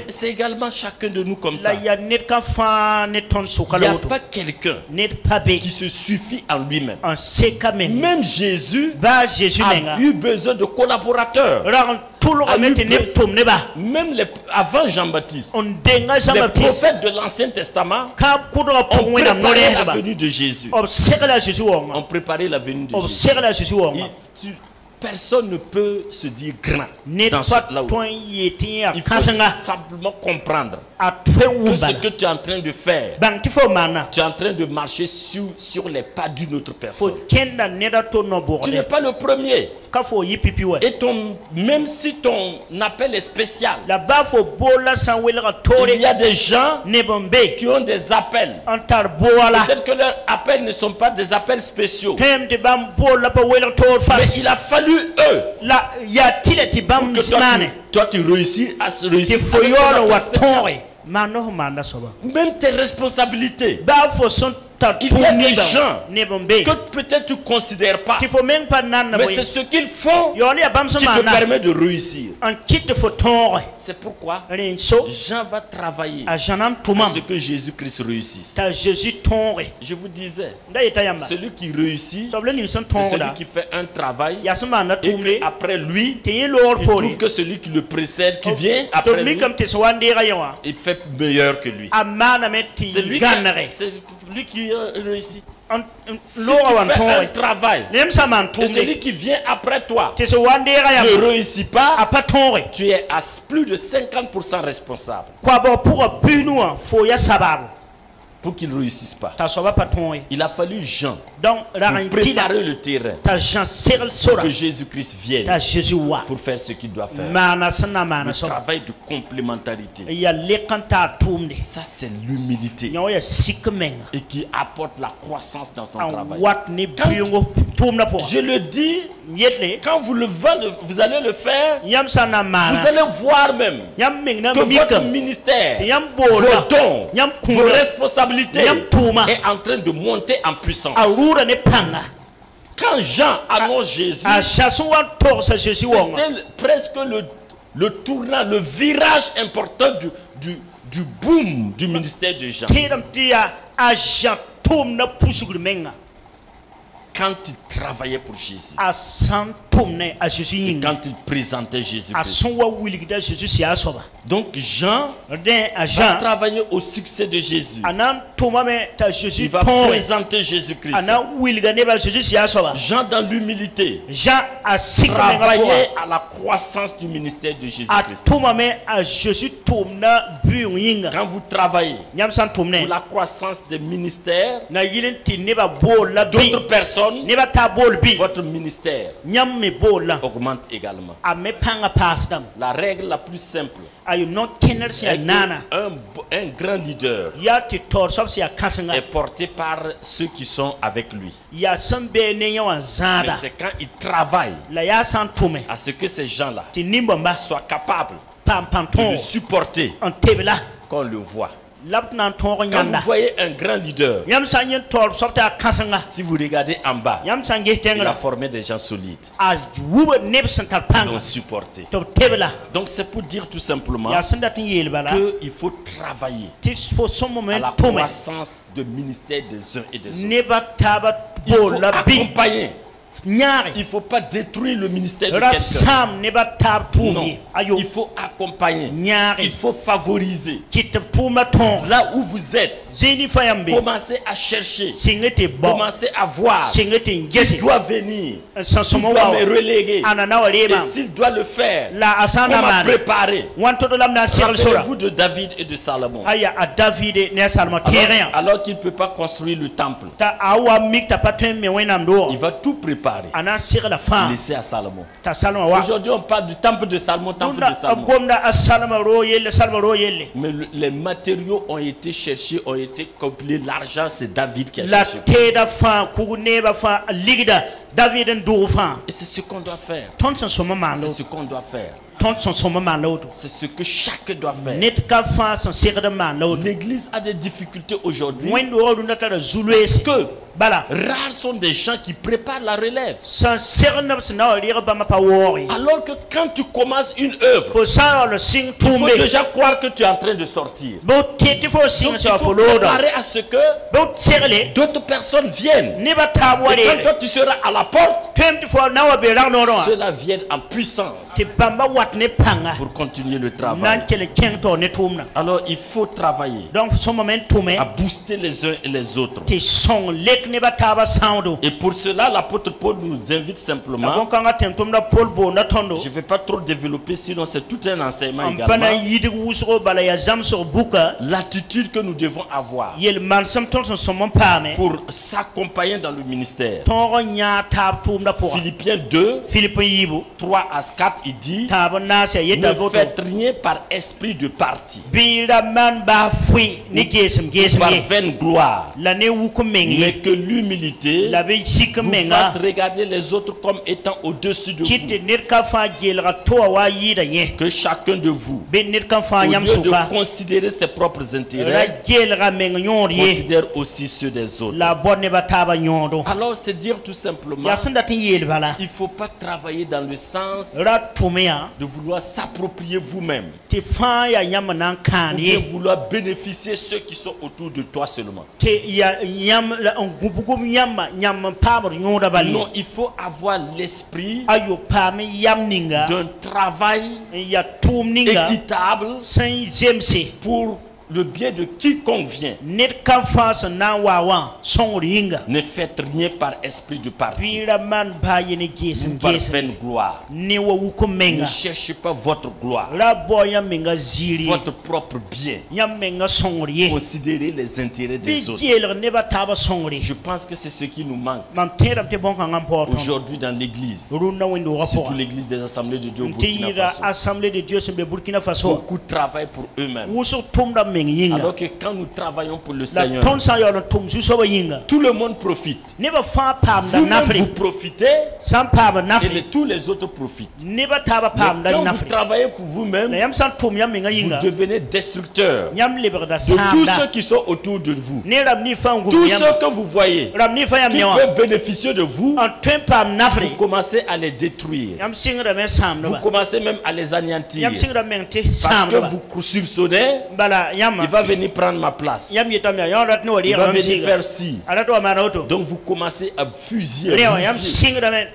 C'est également chacun de nous comme ça. Il n'y a pas quelqu'un qui se suffit en lui-même. Même Jésus a eu besoin de collaborateurs. Même avant Jean-Baptiste, les prophètes de l'Ancien Testament ont préparé la venue de Jésus. Ont préparé la venue de Jésus. Personne ne peut se dire grand dans là où. Il faut simplement comprendre que ce que tu es en train de faire, tu es en train de marcher sur les pas d'une autre personne. Tu n'es pas le premier. Et même si ton appel est spécial, il y a des gens qui ont des appels. Peut-être que leurs appels ne sont pas des appels spéciaux. Mais il a fallu eux toi tu réussis à se réussir même tes responsabilités. Il y a des gens que peut-être tu ne considères pas, mais c'est ce qu'ils font qui te permet de réussir. C'est pourquoi Jean va travailler à ce que Jésus-Christ réussisse. Je vous disais, celui qui réussit, c'est celui qui fait un travail et après lui, il trouve que celui qui le précède, qui vient après lui, il fait meilleur que lui. C'est lui qui réussit. Si tu fais un travail et celui qui vient après toi ne réussit pas, tu es à plus de 50% responsable pour qu'il ne réussisse pas. Il a fallu Jean pour préparer le terrain pour que Jésus-Christ vienne pour faire ce qu'il doit faire. Le travail de complémentarité. Ça, c'est l'humilité et qui apporte la croissance dans ton travail. Je le dis, quand vous allez le faire, vous allez voir même que votre ministère, vos dons, vos responsabilités est en train de monter en puissance. Quand Jean annonce Jésus, c'était presque le tournant, le virage important du boom du ministère de Jean. Quand il travaillait pour Jésus, et quand il présentait Jésus-Christ. Donc Jean va travailler au succès de Jésus. Il va présenter Jésus-Christ. Jean dans l'humilité travaillait à la croissance du ministère de Jésus-Christ. Quand vous travaillez pour la croissance des ministères d'autres personnes, votre ministère augmente également. La règle la plus simple est qu'un grand leader est porté par ceux qui sont avec lui. Mais c'est quand il travaille à ce que ces gens-là soient capables de le supporter qu'on le voit. Quand vous voyez un grand leader, si vous regardez en bas, il a formé des gens solides, donc supportés. Donc c'est pour dire tout simplement qu'il faut travailler à la croissance du ministère des uns et des autres. Il faut accompagner. Il ne faut pas détruire le ministère de quelqu'un. Non. Il faut accompagner. Il faut favoriser. Là où vous êtes, commencez à chercher. Commencez à voir qui doit venir, qui doit me reléguer. Et s'il doit le faire, comment préparer. Rappelez-vous de David et de Salomon. Alors qu'il ne peut pas construire le temple, il va tout préparer. Laissez à Salomon. Aujourd'hui, on parle du temple de Salomon, Mais les matériaux ont été cherchés, ont été compilés. L'argent, c'est David qui a cherché. Et c'est ce qu'on doit faire. C'est ce qu'on doit faire. C'est ce que chacun doit faire. L'église a des difficultés aujourd'hui parce que Rares sont des gens qui préparent la relève. Alors que quand tu commences une œuvre, il faut déjà croire que tu es en train de sortir. Donc il faut préparer à ce que d'autres personnes viennent. Et quand toi tu seras à la porte, cela vienne en puissance pour continuer le travail. Alors il faut travailler à booster les uns et les autres. Et pour cela, l'apôtre Paul nous invite simplement. Je ne vais pas trop développer, sinon c'est tout un enseignement également. L'attitude que nous devons avoir pour s'accompagner dans le ministère. Philippiens 2, 3 à 4, il dit: ne faites rien par esprit de parti, par vaine gloire, mais que l'humilité vous fasse regarder les autres comme étant au-dessus de vous. Que chacun de vous, au lieu de considérer ses propres intérêts, considère aussi ceux des autres. Alors c'est dire tout simplement, il ne faut pas travailler dans le sens de vouloir s'approprier vous-même, ou de vouloir bénéficier ceux qui sont autour de toi seulement. Non, il faut avoir l'esprit d'un travail équitable pour le bien de quiconque vient. Ne faites rien par esprit de parti ou par vaine gloire. Ne cherchez pas votre gloire, votre propre bien. Considérez les intérêts des autres. Je pense que c'est ce qui nous manque aujourd'hui dans l'église, surtout l'église des assemblées de Dieu au Burkina Faso. Beaucoup travaillent pour eux-mêmes. Alors que quand nous travaillons pour le Seigneur, tout le monde profite. Vous-même vous profitez et tous les autres profitent. Mais quand vous travaillez pour vous-même, vous devenez destructeur de tous ceux qui sont autour de vous. Tous ceux que vous voyez qui peuvent bénéficier de vous, vous commencez à les détruire. Vous commencez même à les anéantir. Parce que vous sursautez. Il va venir prendre ma place. Il va venir faire ci. Donc vous commencez à fusiller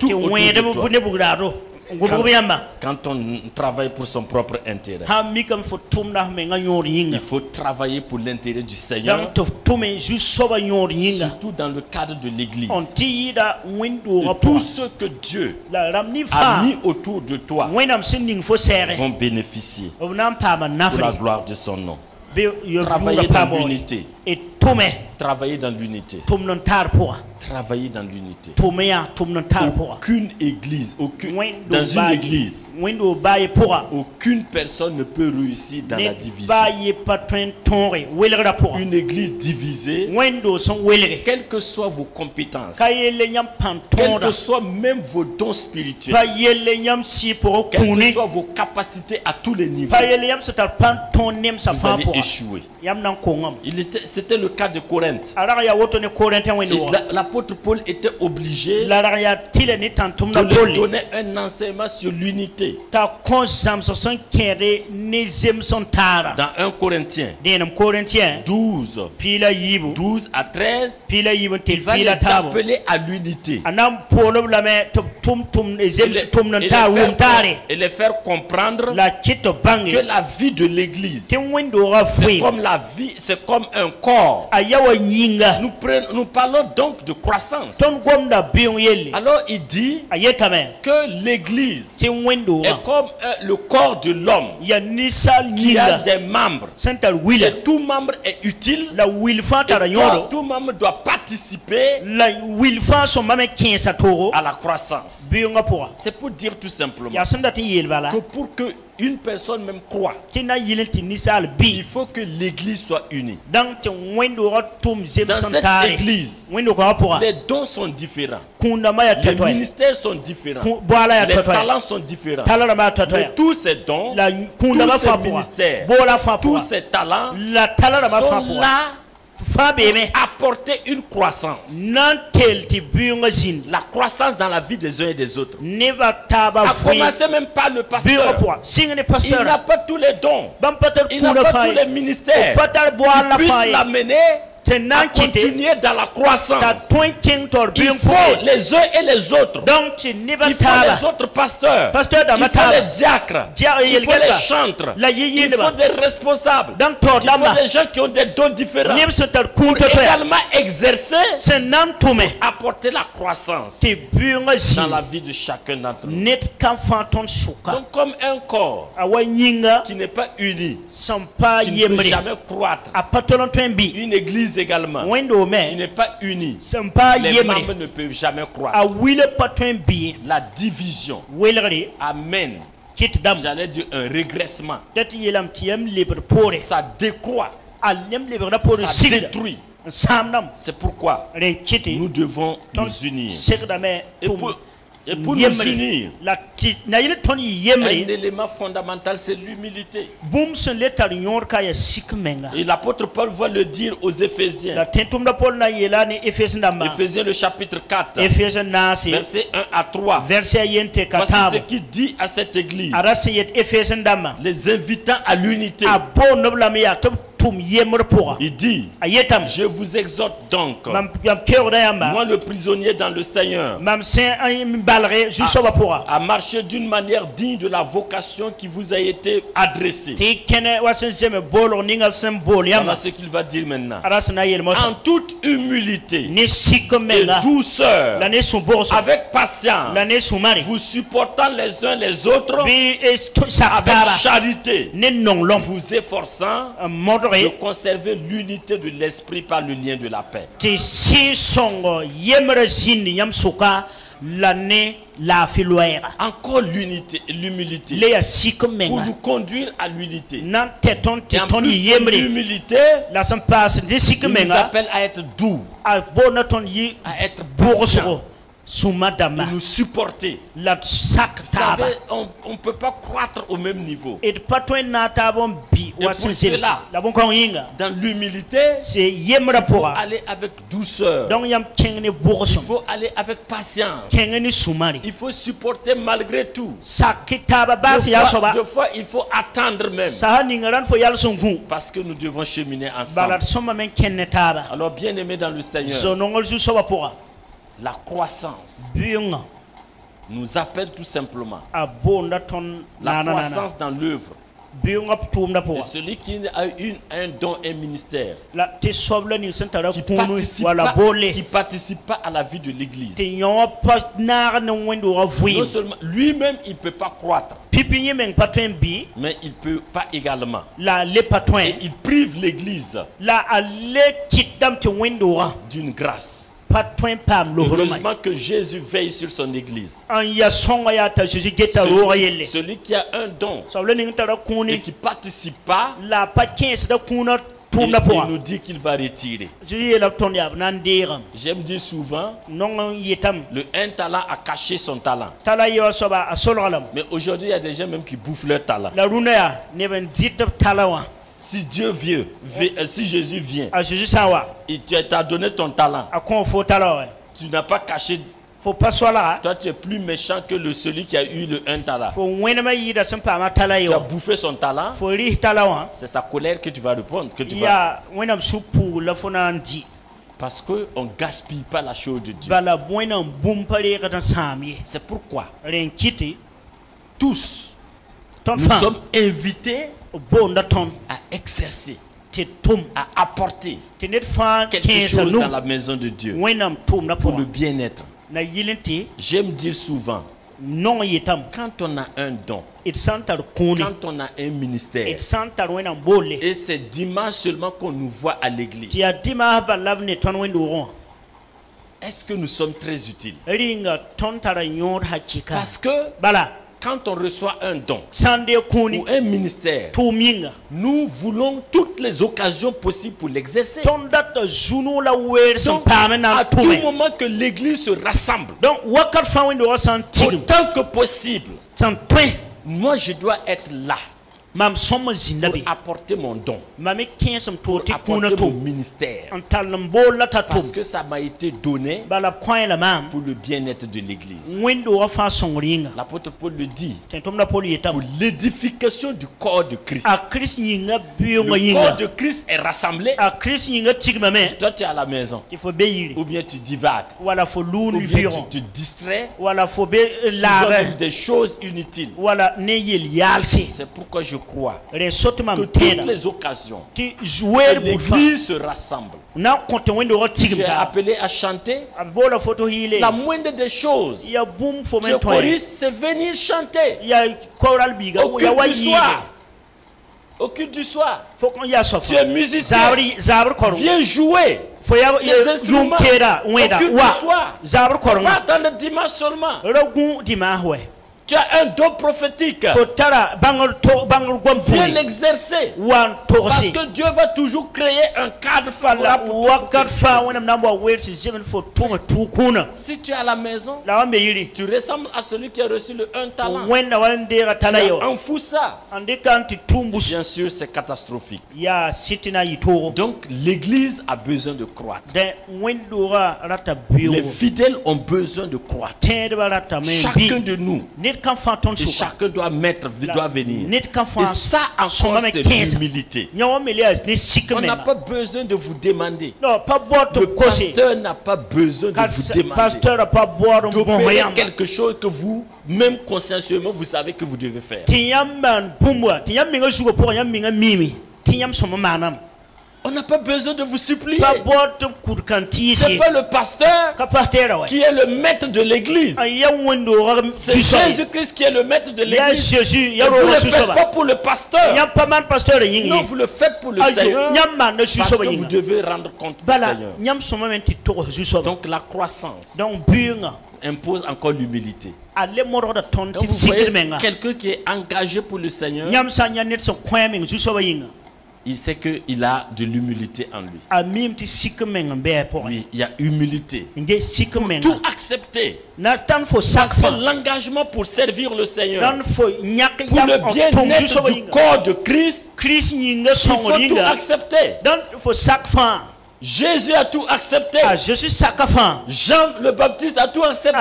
tout autour de toi. Quand on travaille pour son propre intérêt, il faut travailler pour l'intérêt du Seigneur, surtout dans le cadre de l'église. Et tout ce que Dieu a mis autour de toi vont bénéficier pour la gloire de son nom. Travailler dans l'unité. Travailler dans l'unité. Travailler dans l'unité. Aucune église, dans une église, aucune personne ne peut réussir dans la division. Une église divisée, quelles que soient vos compétences, quels que soient même vos dons spirituels, quelles que soient vos capacités à tous les niveaux, vous allez échouer. C'était le cas de Corinthe. L'apôtre Paul était obligé de leur donner un enseignement sur l'unité. Dans 1 Corinthiens 12 à 13, il va les appeler à l'unité et les faire comprendre que la vie de l'église, c'est comme un corps. Nous parlons donc de croissance. Alors il dit que l'église est comme le corps de l'homme qui a des membres. Et tout membre est utile. Et tout membre doit participer à la croissance. C'est pour dire tout simplement que pour que une personne même croit, il faut que l'église soit unie. Dans cette église, les dons sont différents, les ministères sont différents, les talents sont différents. Mais tous ces dons, tous ces ministères, tous ces talents sont là apporter une croissance. La croissance dans la vie des uns et des autres. A commencer même par le pasteur. Il n'a pas tous les dons. Il n'a pas tous les ministères. Il puisse l'amener à continuer dans la croissance. Il faut les uns et les autres. Il faut les autres pasteurs. Il faut les diacres. Il faut les chantres. Il faut des responsables. Il faut des gens qui ont des dons différents. Pour également exercer, apporter la croissance dans la vie de chacun d'entre nous. Donc comme un corps qui n'est pas uni, qui ne peut jamais croître, une église également qui n'est pas unie, les membres ne peuvent jamais croître. La division amène, j'allais dire, un régressement. Ça décroît, ça détruit. C'est pourquoi nous devons nous unir. Et pour nous unir, un élément fondamental, c'est l'humilité. Et l'apôtre Paul va le dire aux Éphésiens. Éphésiens le chapitre 4, versets 1 à 3. Voici ce qu'il dit à cette église, les invitant à l'unité. Il dit, je vous exhorte donc, moi le prisonnier dans le Seigneur, à marcher d'une manière digne de la vocation qui vous a été adressée. Voilà ce qu'il va dire maintenant. En toute humilité et douceur, avec patience, vous supportant les uns les autres, avec charité, vous efforçant de conserver l'unité de l'esprit par le lien de la paix. Encore l'humilité pour nous conduire à l'unité. Et en plus de l'humilité, il nous appelle à être doux, à être patient, de nous supporter. Vous savez, on ne peut pas croître au même niveau. Et pour cela, dans l'humilité, il faut aller avec douceur. Il faut aller avec patience. Il faut supporter malgré tout. Deux fois, il faut attendre même. Parce que nous devons cheminer ensemble. Alors, bien aimés dans le Seigneur, la croissance nous appelle tout simplement la croissance dans l'œuvre. Et celui qui a un don, un ministère, qui participe pas à la vie de l'église, non seulement lui-même il ne peut pas croître, mais il ne peut pas également. Et il prive l'église d'une grâce. Heureusement que Jésus veille sur son église. Celui qui a un don et qui ne participe pas, il nous dit qu'il va retirer. J'aime dire souvent, le un talent a caché son talent. Mais aujourd'hui, il y a des gens même qui bouffent leur talent. Si Dieu vient, si Jésus vient, il t'a donné ton talent, tu n'as pas caché. Toi, tu es plus méchant que celui qui a eu le un talent. Tu as bouffé son talent. C'est sa colère que tu vas répondre. Parce qu'on ne gaspille pas la chose de Dieu. C'est pourquoi tous nous sommes invités à exercer, à apporter quelque chose dans la maison de Dieu pour le bien-être. J'aime dire souvent, quand on a un don, quand on a un ministère, et c'est dimanche seulement qu'on nous voit à l'église, est-ce que nous sommes très utiles? Parce que quand on reçoit un don ou un ministère, nous voulons toutes les occasions possibles pour l'exercer. Donc, à tout moment que l'église se rassemble, autant que possible, moi je dois être là. pour apporter mon don, pour apporter mon ministère, parce que ça m'a été donné pour le bien-être de l'église. L'apôtre Paul le dit, pour l'édification du corps de Christ. Le corps de Christ est rassemblé. Toi tu es à la maison, ou bien tu divagues, ou bien tu te distrais sur des choses inutiles. C'est pourquoi je crois que toutes les occasions que l'église se rassemble, tu es appelé à chanter. La moindre des choses, ce choriste, c'est venir chanter au culte du soir. Tu es musicien, viens jouer les instruments au culte du soir. Pas attendre dimanche seulement. Tu as un don prophétique. Viens l'exercer. Parce que Dieu va toujours créer un cadre favorable. Si tu es à la maison, tu ressembles à celui qui a reçu le 1 talent. Un fou ça. Bien sûr, c'est catastrophique. Donc, l'église a besoin de croître. Les fidèles ont besoin de croître. Chacun de nous. Et chacun doit venir. Et ça encore, c'est l'humilité. On n'a pas besoin de vous demander. Le pasteur n'a pas besoin de vous demander d'opérer quelque chose que vous, même consciencieusement, vous savez que vous devez faire. On n'a pas besoin de vous supplier. C'est pas le pasteur qui est le maître de l'église. C'est Jésus-Christ qui est le maître de l'église. Et vous ne le faites pas pour le pasteur. Non, vous le faites pour le Seigneur. Parce que vous devez rendre compte du Seigneur. Donc la croissance impose encore l'humilité. Donc vous voyez quelqu'un qui est engagé pour le Seigneur, il sait qu'il a de l'humilité en lui. Oui, il y a humilité. Pour tout accepter. Parce que l'engagement pour servir le Seigneur, pour le bien-être du corps de Christ, il faut tout accepter. Jésus a tout accepté. Jean le Baptiste a tout accepté.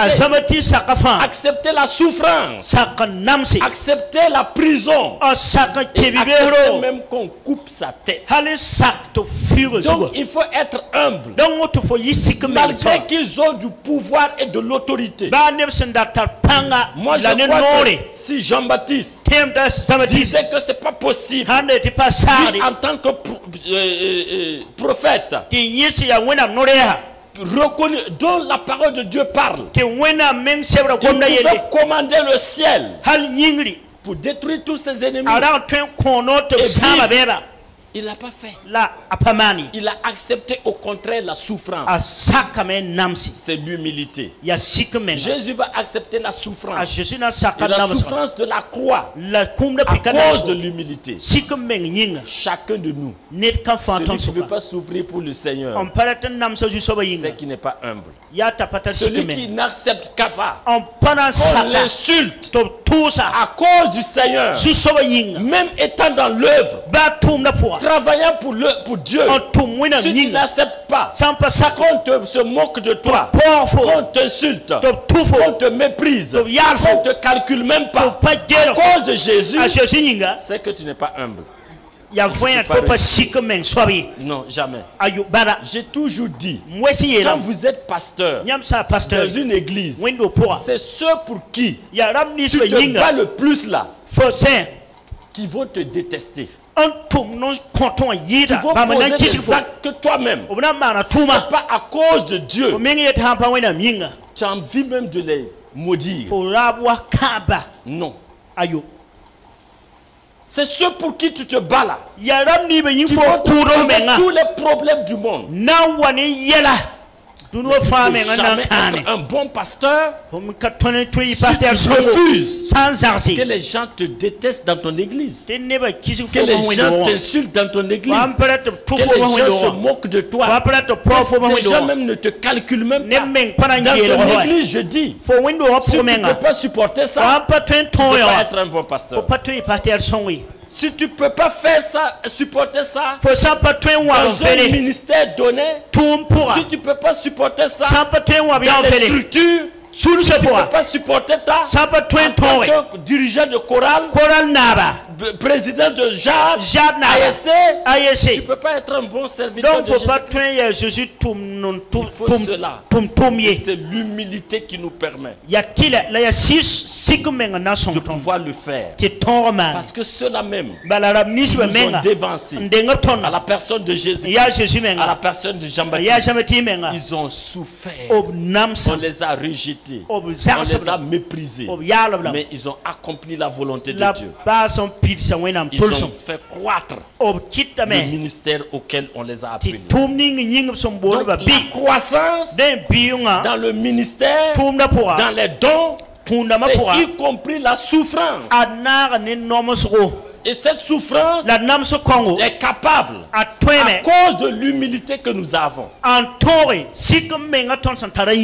Accepter la souffrance. Accepter la prison. Accepter même qu'on coupe sa tête. Donc il faut être humble. Malgré qu'ils ont du pouvoir et de l'autorité. Moi je crois que si Jean-Baptiste disait que c'est pas possible, lui en tant que prophète reconnu, dont la parole de Dieu parle, il pouvait commander le ciel pour détruire tous ses ennemis. Il l'a pas fait. Il a accepté au contraire la souffrance. C'est l'humilité. Jésus va accepter la souffrance. Et la souffrance de la croix à cause de l'humilité. Chacun de nous, celui qui ne veut pas souffrir pour le Seigneur, c'est qui n'est pas humble. Celui qui n'accepte pas qu'on l'insulte à cause du Seigneur, même étant dans l'œuvre, travaillant pour Dieu, si tu n'acceptes pas qu'on se moque de toi, qu'on t'insulte, qu'on te méprise, qu'on ne te calcule même pas à cause de Jésus, c'est que tu n'es pas humble. Non, jamais. J'ai toujours dit, quand vous êtes pasteur dans une église, c'est ceux pour qui tu te bats le plus là qui vont te détester. Qui vont poser des actes que toi-même, si ce n'est pas à cause de Dieu, tu as envie même de les maudire. Non. C'est ceux pour qui tu te bats là qui vont te poser tous les problèmes du monde. Tu ne peux jamais être un bon pasteur si tu refuses que les gens te détestent dans ton église, que les gens t'insultent dans ton église, que les gens se moquent de toi, que les gens même ne te calculent même pas. Dans ton église, je dis, si tu ne peux pas supporter ça, tu ne peux pas être un bon pasteur. Si tu ne peux pas faire ça, supporter ça, dans un ministère donné, si tu ne peux pas supporter ça, dans les structures, si tu ne peux pas supporter ça, en tant que dirigeant de chorale, président de JAD, ASC, tu ne peux pas être un bon serviteur de Jésus. Il faut cela. C'est l'humilité qui nous permet de pouvoir le faire. Parce que ceux-là même nous ont dévancés à la personne de Jésus, à la personne de Jean-Baptiste. Ils ont souffert. On les a rejetés. On les a méprisés. Mais ils ont accompli la volonté de Dieu. Ils ont fait croître le ministère auquel on les a appelés. Donc, la croissance dans le ministère, dans les dons, c'est y compris la souffrance. Et cette souffrance est capable, à cause de l'humilité que nous avons. Il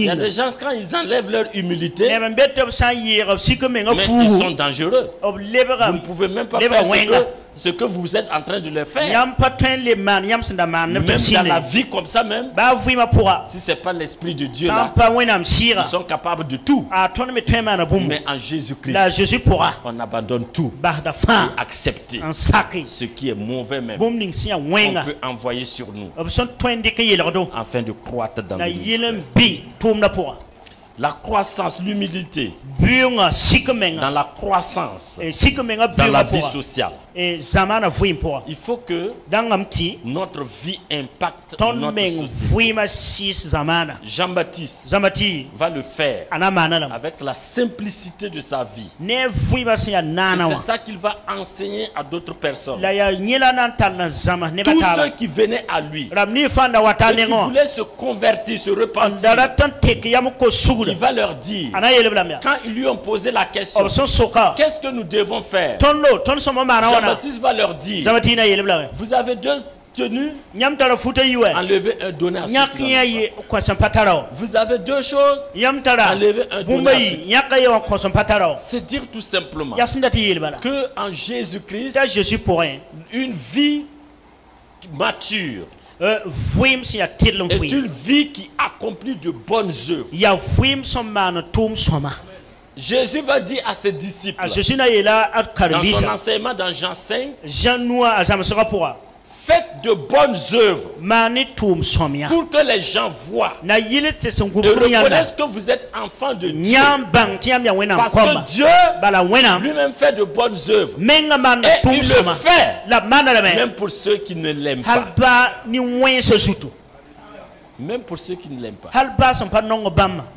y a des gens, quand ils enlèvent leur humilité, mais ils sont dangereux. Vous ne pouvez même pas faire ce que vous êtes en train de le faire. Même dans la vie comme ça même, si ce n'est pas l'Esprit de Dieu là, ils sont capables de tout. Mais en Jésus-Christ, on abandonne tout et accepter ce qui est mauvais même. On peut envoyer sur nous afin de croître dans le ministère. La croissance, l'humilité, dans la croissance, dans la vie sociale. Il faut que notre vie impacte notre société. Jean-Baptiste va le faire avec la simplicité de sa vie. Et c'est ça qu'il va enseigner à d'autres personnes. Tous ceux qui venaient à lui et qui voulaient se convertir, se repentir, il va leur dire, quand ils lui ont posé la question, qu'est-ce que nous devons faire? Jean-Baptiste va leur dire, vous avez deux tenues, enlever un, donner à ceux qui en ont. Vous avez deux choses, enlever un, donner à ceux qui en ont. C'est dire tout simplement que en Jésus-Christ, une vie mature est une vie qui accomplit de bonnes œuvres. Jésus va dire à ses disciples dans son enseignement dans Jean 5, faites de bonnes œuvres pour que les gens voient et reconnaissent que vous êtes enfants de Dieu. Parce que Dieu lui-même fait de bonnes œuvres. Et il le fait même pour ceux qui ne l'aiment pas. Même pour ceux qui ne l'aiment pas.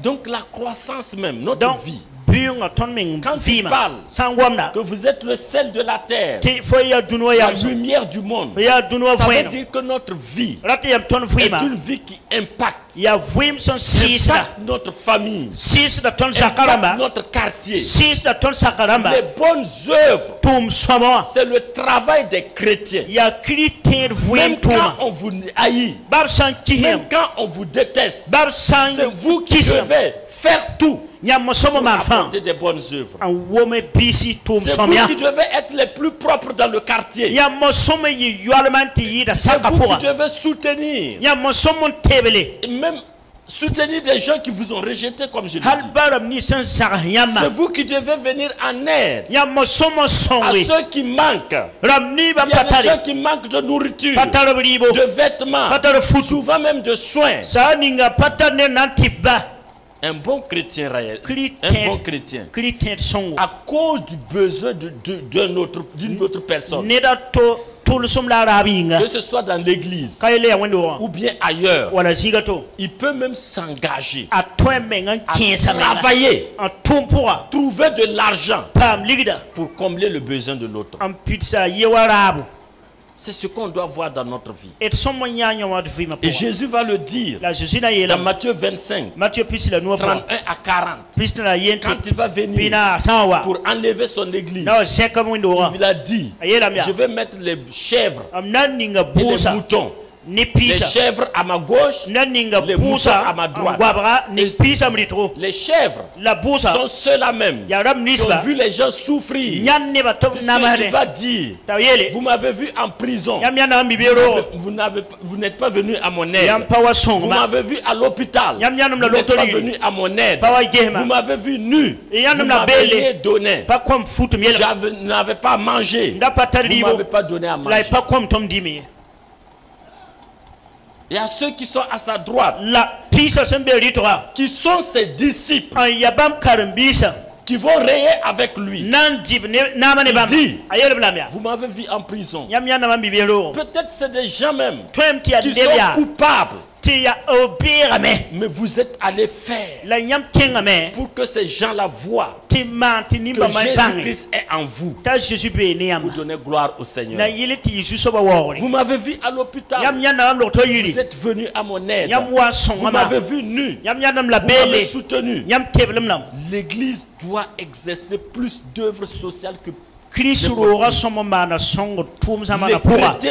Donc la croissance même, notre vie. Quand il parle que vous êtes le sel de la terre, la lumière du monde, ça veut dire que notre vie est une vie qui impacte notre famille, impacte notre quartier. Les bonnes œuvres, c'est le travail des chrétiens. Même quand on vous haït, même quand on vous déteste, c'est vous qui devez faire tout pour apporter des bonnes œuvres. C'est vous qui devez être les plus propres dans le quartier. C'est vous qui devez soutenir. Et même soutenir des gens qui vous ont rejeté, comme je l'ai dit. C'est vous qui devez venir en aide à ceux qui manquent. Il y a des gens qui manquent de nourriture, de vêtements, souvent même de soins. Un bon chrétien réel, un bon chrétien, à cause du besoin d'une autre personne, que ce soit dans l'église ou bien ailleurs, il peut même s'engager à travailler, trouver de l'argent pour combler le besoin de l'autre. C'est ce qu'on doit voir dans notre vie. Et Jésus va le dire dans Matthieu 25, 31 à 40. Quand il va venir pour enlever son église, il a dit, je vais mettre les chèvres et les moutons Les chèvres à ma gauche, les moutons à ma droite. Les chèvres sont ceux-là même qui ont vu les gens souffrir. Il va dire, vous m'avez vu en prison, vous n'êtes pas venu à mon aide. Vous m'avez vu à l'hôpital, vous n'êtes pas venu à mon aide. Vous m'avez vu nu, vous m'avez rien donné. Je n'avais pas mangé, vous ne m'avez pas donné à manger. Il y a ceux qui sont à sa droite, qui sont ses disciples, qui vont rayer avec lui. Il dit, vous m'avez vu en prison. Peut-être c'est des gens même qui sont coupables. Mais vous êtes allé faire pour que ces gens-là voient que Jésus-Christ est en vous. Vous donnez gloire au Seigneur. Vous m'avez vu à l'hôpital. Vous êtes venu à mon aide. Vous m'avez vu nu. Vous m'avez soutenu. L'Église doit exercer plus d'œuvres sociales que les chrétiens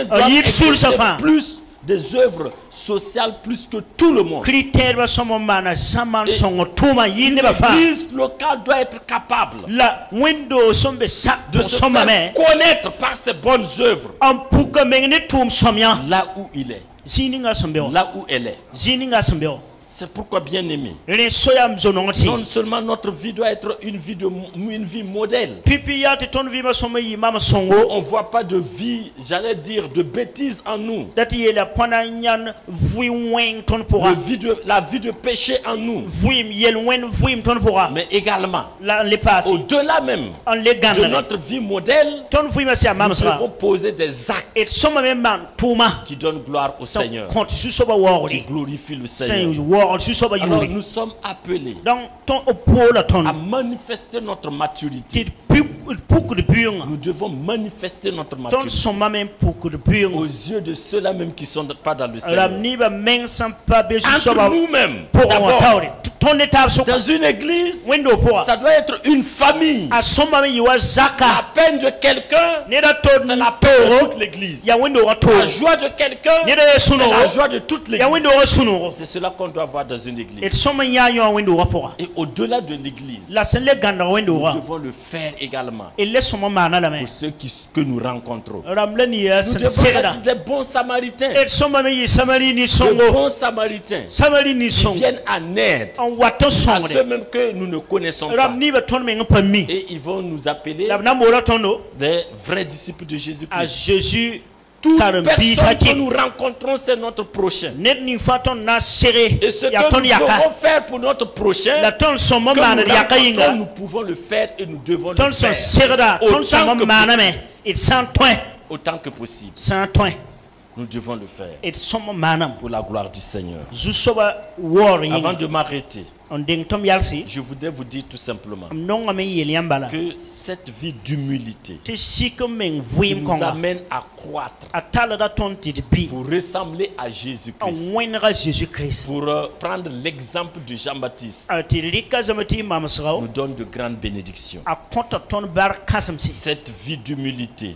doivent exercer plus des œuvres sociales plus que tout le monde. L'Église locale doit être capable de se faire connaître par ses bonnes œuvres là où il est, là où elle est. C'est pourquoi, bien aimé, non seulement notre vie doit être une vie modèle. On ne voit pas de vie, j'allais dire, de bêtises en nous. La vie de péché en nous. Mais également, au-delà même de notre vie modèle, nous devons poser des actes qui donnent gloire au Seigneur, qui glorifient le Seigneur. Alors nous sommes appelés à manifester notre maturité. Nous devons manifester notre maturité aux yeux de ceux-là même qui ne sont pas dans le Seigneur. Entre nous-mêmes, dans une église, ça doit être une famille. La peine de quelqu'un, c'est la peine de toute l'église. La joie de quelqu'un, c'est la joie de toute l'église. C'est cela qu'on doit voir dans une église. Et au-delà de l'église, nous devons le faire également pour ceux que nous rencontrons. Nous devons être des bons samaritains. Des bons samaritains qui viennent en aide à ceux même que nous ne connaissons pas. Et ils vont nous appeler des vrais disciples de Jésus-Christ. Toute personne que nous rencontrons, c'est notre prochain. Et ce que nous devons faire pour notre prochain, nous pouvons le faire et nous devons le faire autant que possible. Nous devons le faire pour la gloire du Seigneur. Avant de m'arrêter, je voudrais vous dire tout simplement que cette vie d'humilité nous amène à croître pour ressembler à Jésus-Christ. Pour prendre l'exemple de Jean-Baptiste, nous donne de grandes bénédictions. Cette vie d'humilité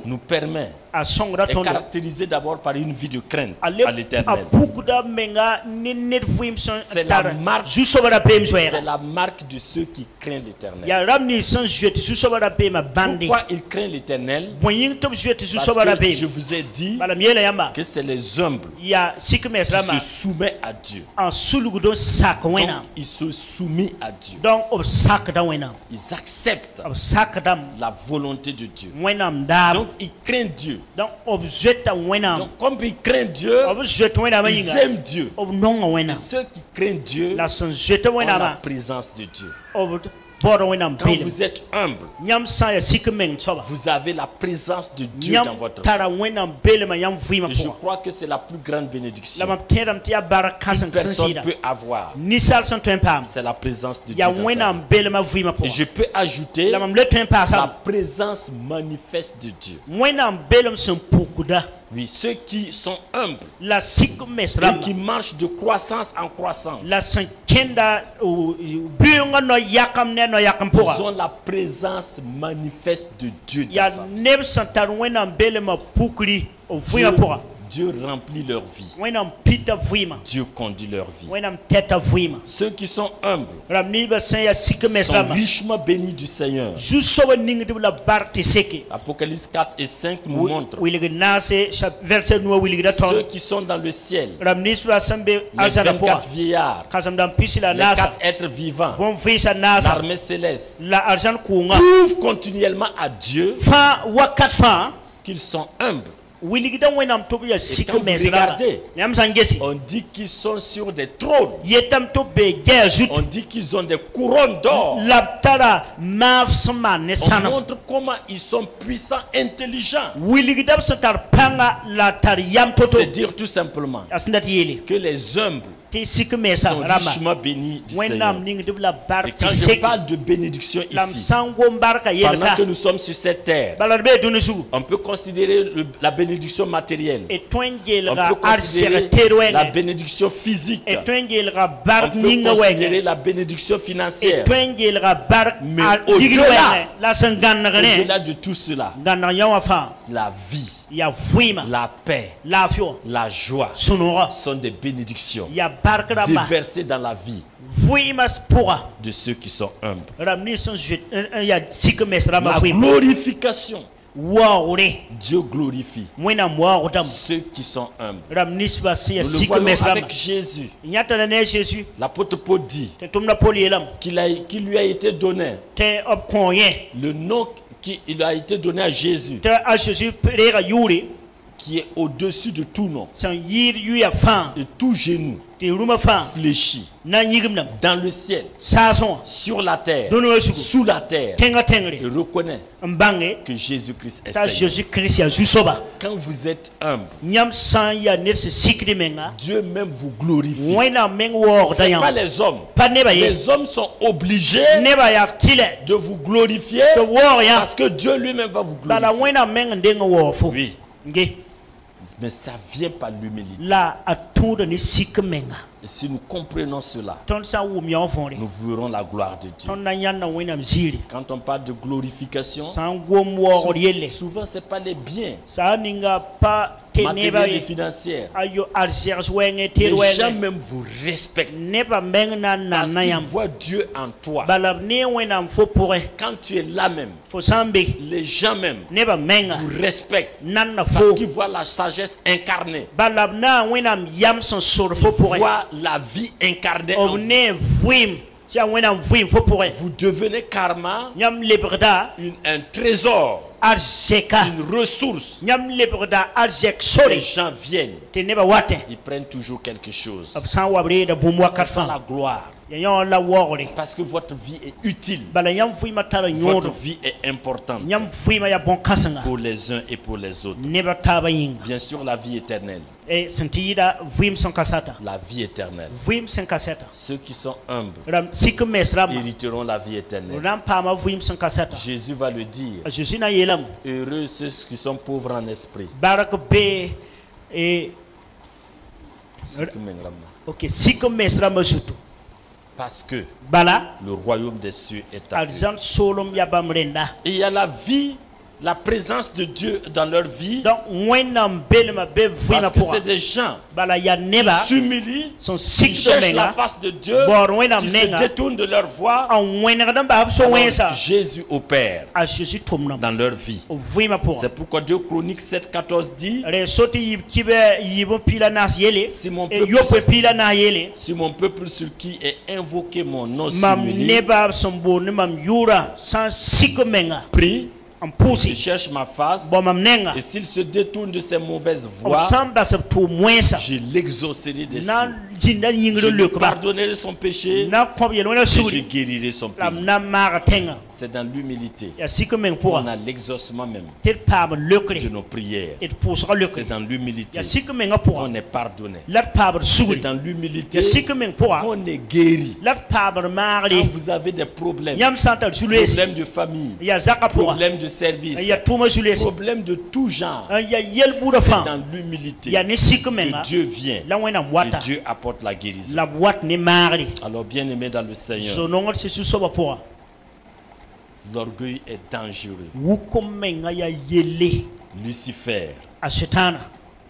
nous permet est caractérisée d'abord par une vie de crainte à l'Éternel. C'est la marque de ceux qui craignent l'Éternel. Pourquoi ils craignent l'Éternel? Parce que je vous ai dit que c'est les humbles qui se soumettent à Dieu. Donc, ils se soumettent à Dieu. Ils acceptent la volonté de Dieu. Donc ils craignent Dieu. Donc comme ils craignent Dieu, ils aiment Dieu. Et ceux qui craignent Dieu ont la présence de Dieu. Quand vous êtes humble, vous avez la présence de Dieu dans votre vie. Et je crois que c'est la plus grande bénédiction qu'une personne peut avoir. C'est la présence de Dieu dans sa vie. Et je peux ajouter la présence manifeste de Dieu. Oui, ceux qui sont humbles et qui marchent de croissance en croissance, ils ont la présence manifeste de Dieu dans sa vie. Dieu remplit leur vie. Dieu conduit leur vie. Ceux qui sont humbles sont richement bénis du Seigneur. Apocalypse 4 et 5 nous montrent ceux qui sont dans le ciel, les 24 vieillards, les 4 êtres vivants, l'armée céleste, prouvent continuellement à Dieu qu'ils sont humbles. Et quand vous regardez, on dit qu'ils sont sur des trônes. On dit qu'ils ont des couronnes d'or. On montre comment ils sont puissants, intelligents. C'est dire tout simplement que les humbles sont richement bénis du Seigneur. Et quand je parle de bénédiction ici, pendant que nous sommes sur cette terre, on peut considérer la bénédiction matérielle, on peut considérer la bénédiction physique, on peut considérer la bénédiction financière, mais au-delà de tout cela, la vie, la paix, la joie sont des bénédictions déversées dans la vie de ceux qui sont humbles. La glorification, Dieu glorifie ceux qui sont humbles. Nous le voyons avec Jésus. L'apôtre Paul dit qu'il lui a été donné le nom qui a été donné à Jésus, qui est au-dessus de tout nom, et tout genou fléchit dans le ciel, sur la terre, sous la terre, et reconnaît que Jésus-Christ est Seigneur. Quand vous êtes humble, Dieu même vous glorifie. Ce n'est pas les hommes. Les hommes sont obligés de vous glorifier parce que Dieu lui-même va vous glorifier. Oui. Mais ça vient par l'humilité. Et si nous comprenons cela, nous verrons la gloire de Dieu. Quand on parle de glorification, souvent ce n'est pas les biens matériels et financiers. Les gens même vous respectent parce qu'ils voient Dieu en toi. Quand tu es là même, les gens même vous respectent parce qu'ils voient la sagesse incarnée. Ils voient la vie incarnée en vous. Vous devenez karma un trésor, une ressource. Les gens viennent, ils prennent toujours quelque chose. C'est ça la gloire. Parce que votre vie est utile. Votre vie est importante pour les uns et pour les autres. Bien sûr, la vie éternelle. La vie éternelle. Ceux qui sont humbles hériteront la vie éternelle. Jésus va le dire. Heureux ceux qui sont pauvres en esprit. Parce que le royaume des cieux est à eux. Et il y a la vie, la présence de Dieu dans leur vie. Parce que c'est des gens qui s'humilient, qui cherchent la face de Dieu, qui se détournent de leur voie. Alors, Jésus opère dans leur vie. C'est pourquoi 2 Chroniques 7:14 dit: si mon peuple sur qui est invoqué mon nom s'humilie, prie, il cherche ma face, et s'il se détourne de ses mauvaises voies, je l'exaucerai des cieux. Je lui pardonnerai son péché et je guérirai son pays. C'est dans l'humilité qu'on a l'exaucement même de nos prières. C'est dans l'humilité qu'on est pardonné. C'est dans l'humilité qu'on est guéri. Quand vous avez des problèmes, problèmes de famille, problèmes de service, problèmes de tout genre, c'est dans l'humilité que Dieu vient et Dieu apporte la guérison. Alors, bien aimé dans le Seigneur, l'orgueil est dangereux. Lucifer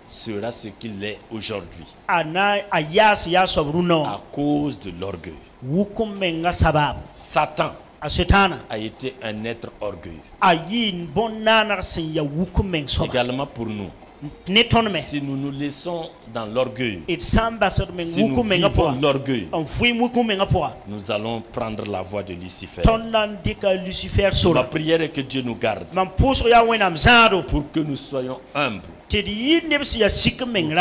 sera ce qu'il est aujourd'hui. À cause de l'orgueil. Satan a été un être orgueilleux. Également pour nous. Si nous nous laissons dans l'orgueil, si nous vivons l'orgueil, nous allons prendre la voie de Lucifer. Ma prière est que Dieu nous garde pour que nous soyons humbles,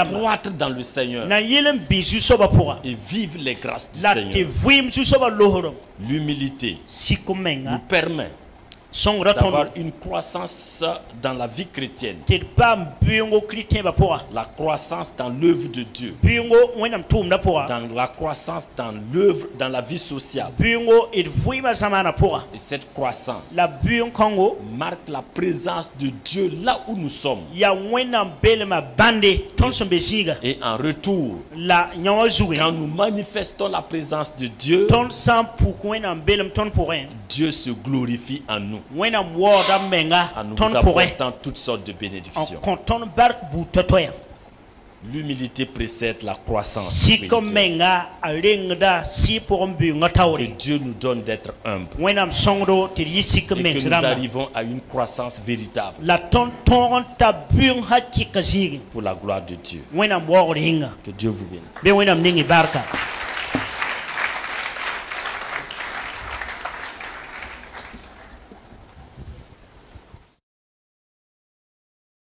croître dans le Seigneur et vivre les grâces du Seigneur. L'humilité nous permet d'avoir une croissance dans la vie chrétienne, la croissance dans l'œuvre de Dieu, dans la croissance dans l'œuvre, dans la vie sociale. Et cette croissance marque la présence de Dieu là où nous sommes. Et en retour, quand nous manifestons la présence de Dieu, Dieu se glorifie en nous, en nous apportant toutes sortes de bénédictions. L'humilité précède la croissance spirituelle. Que Dieu nous donne d'être humbles et que nous arrivons à une croissance véritable pour la gloire de Dieu. Que Dieu vous bénisse.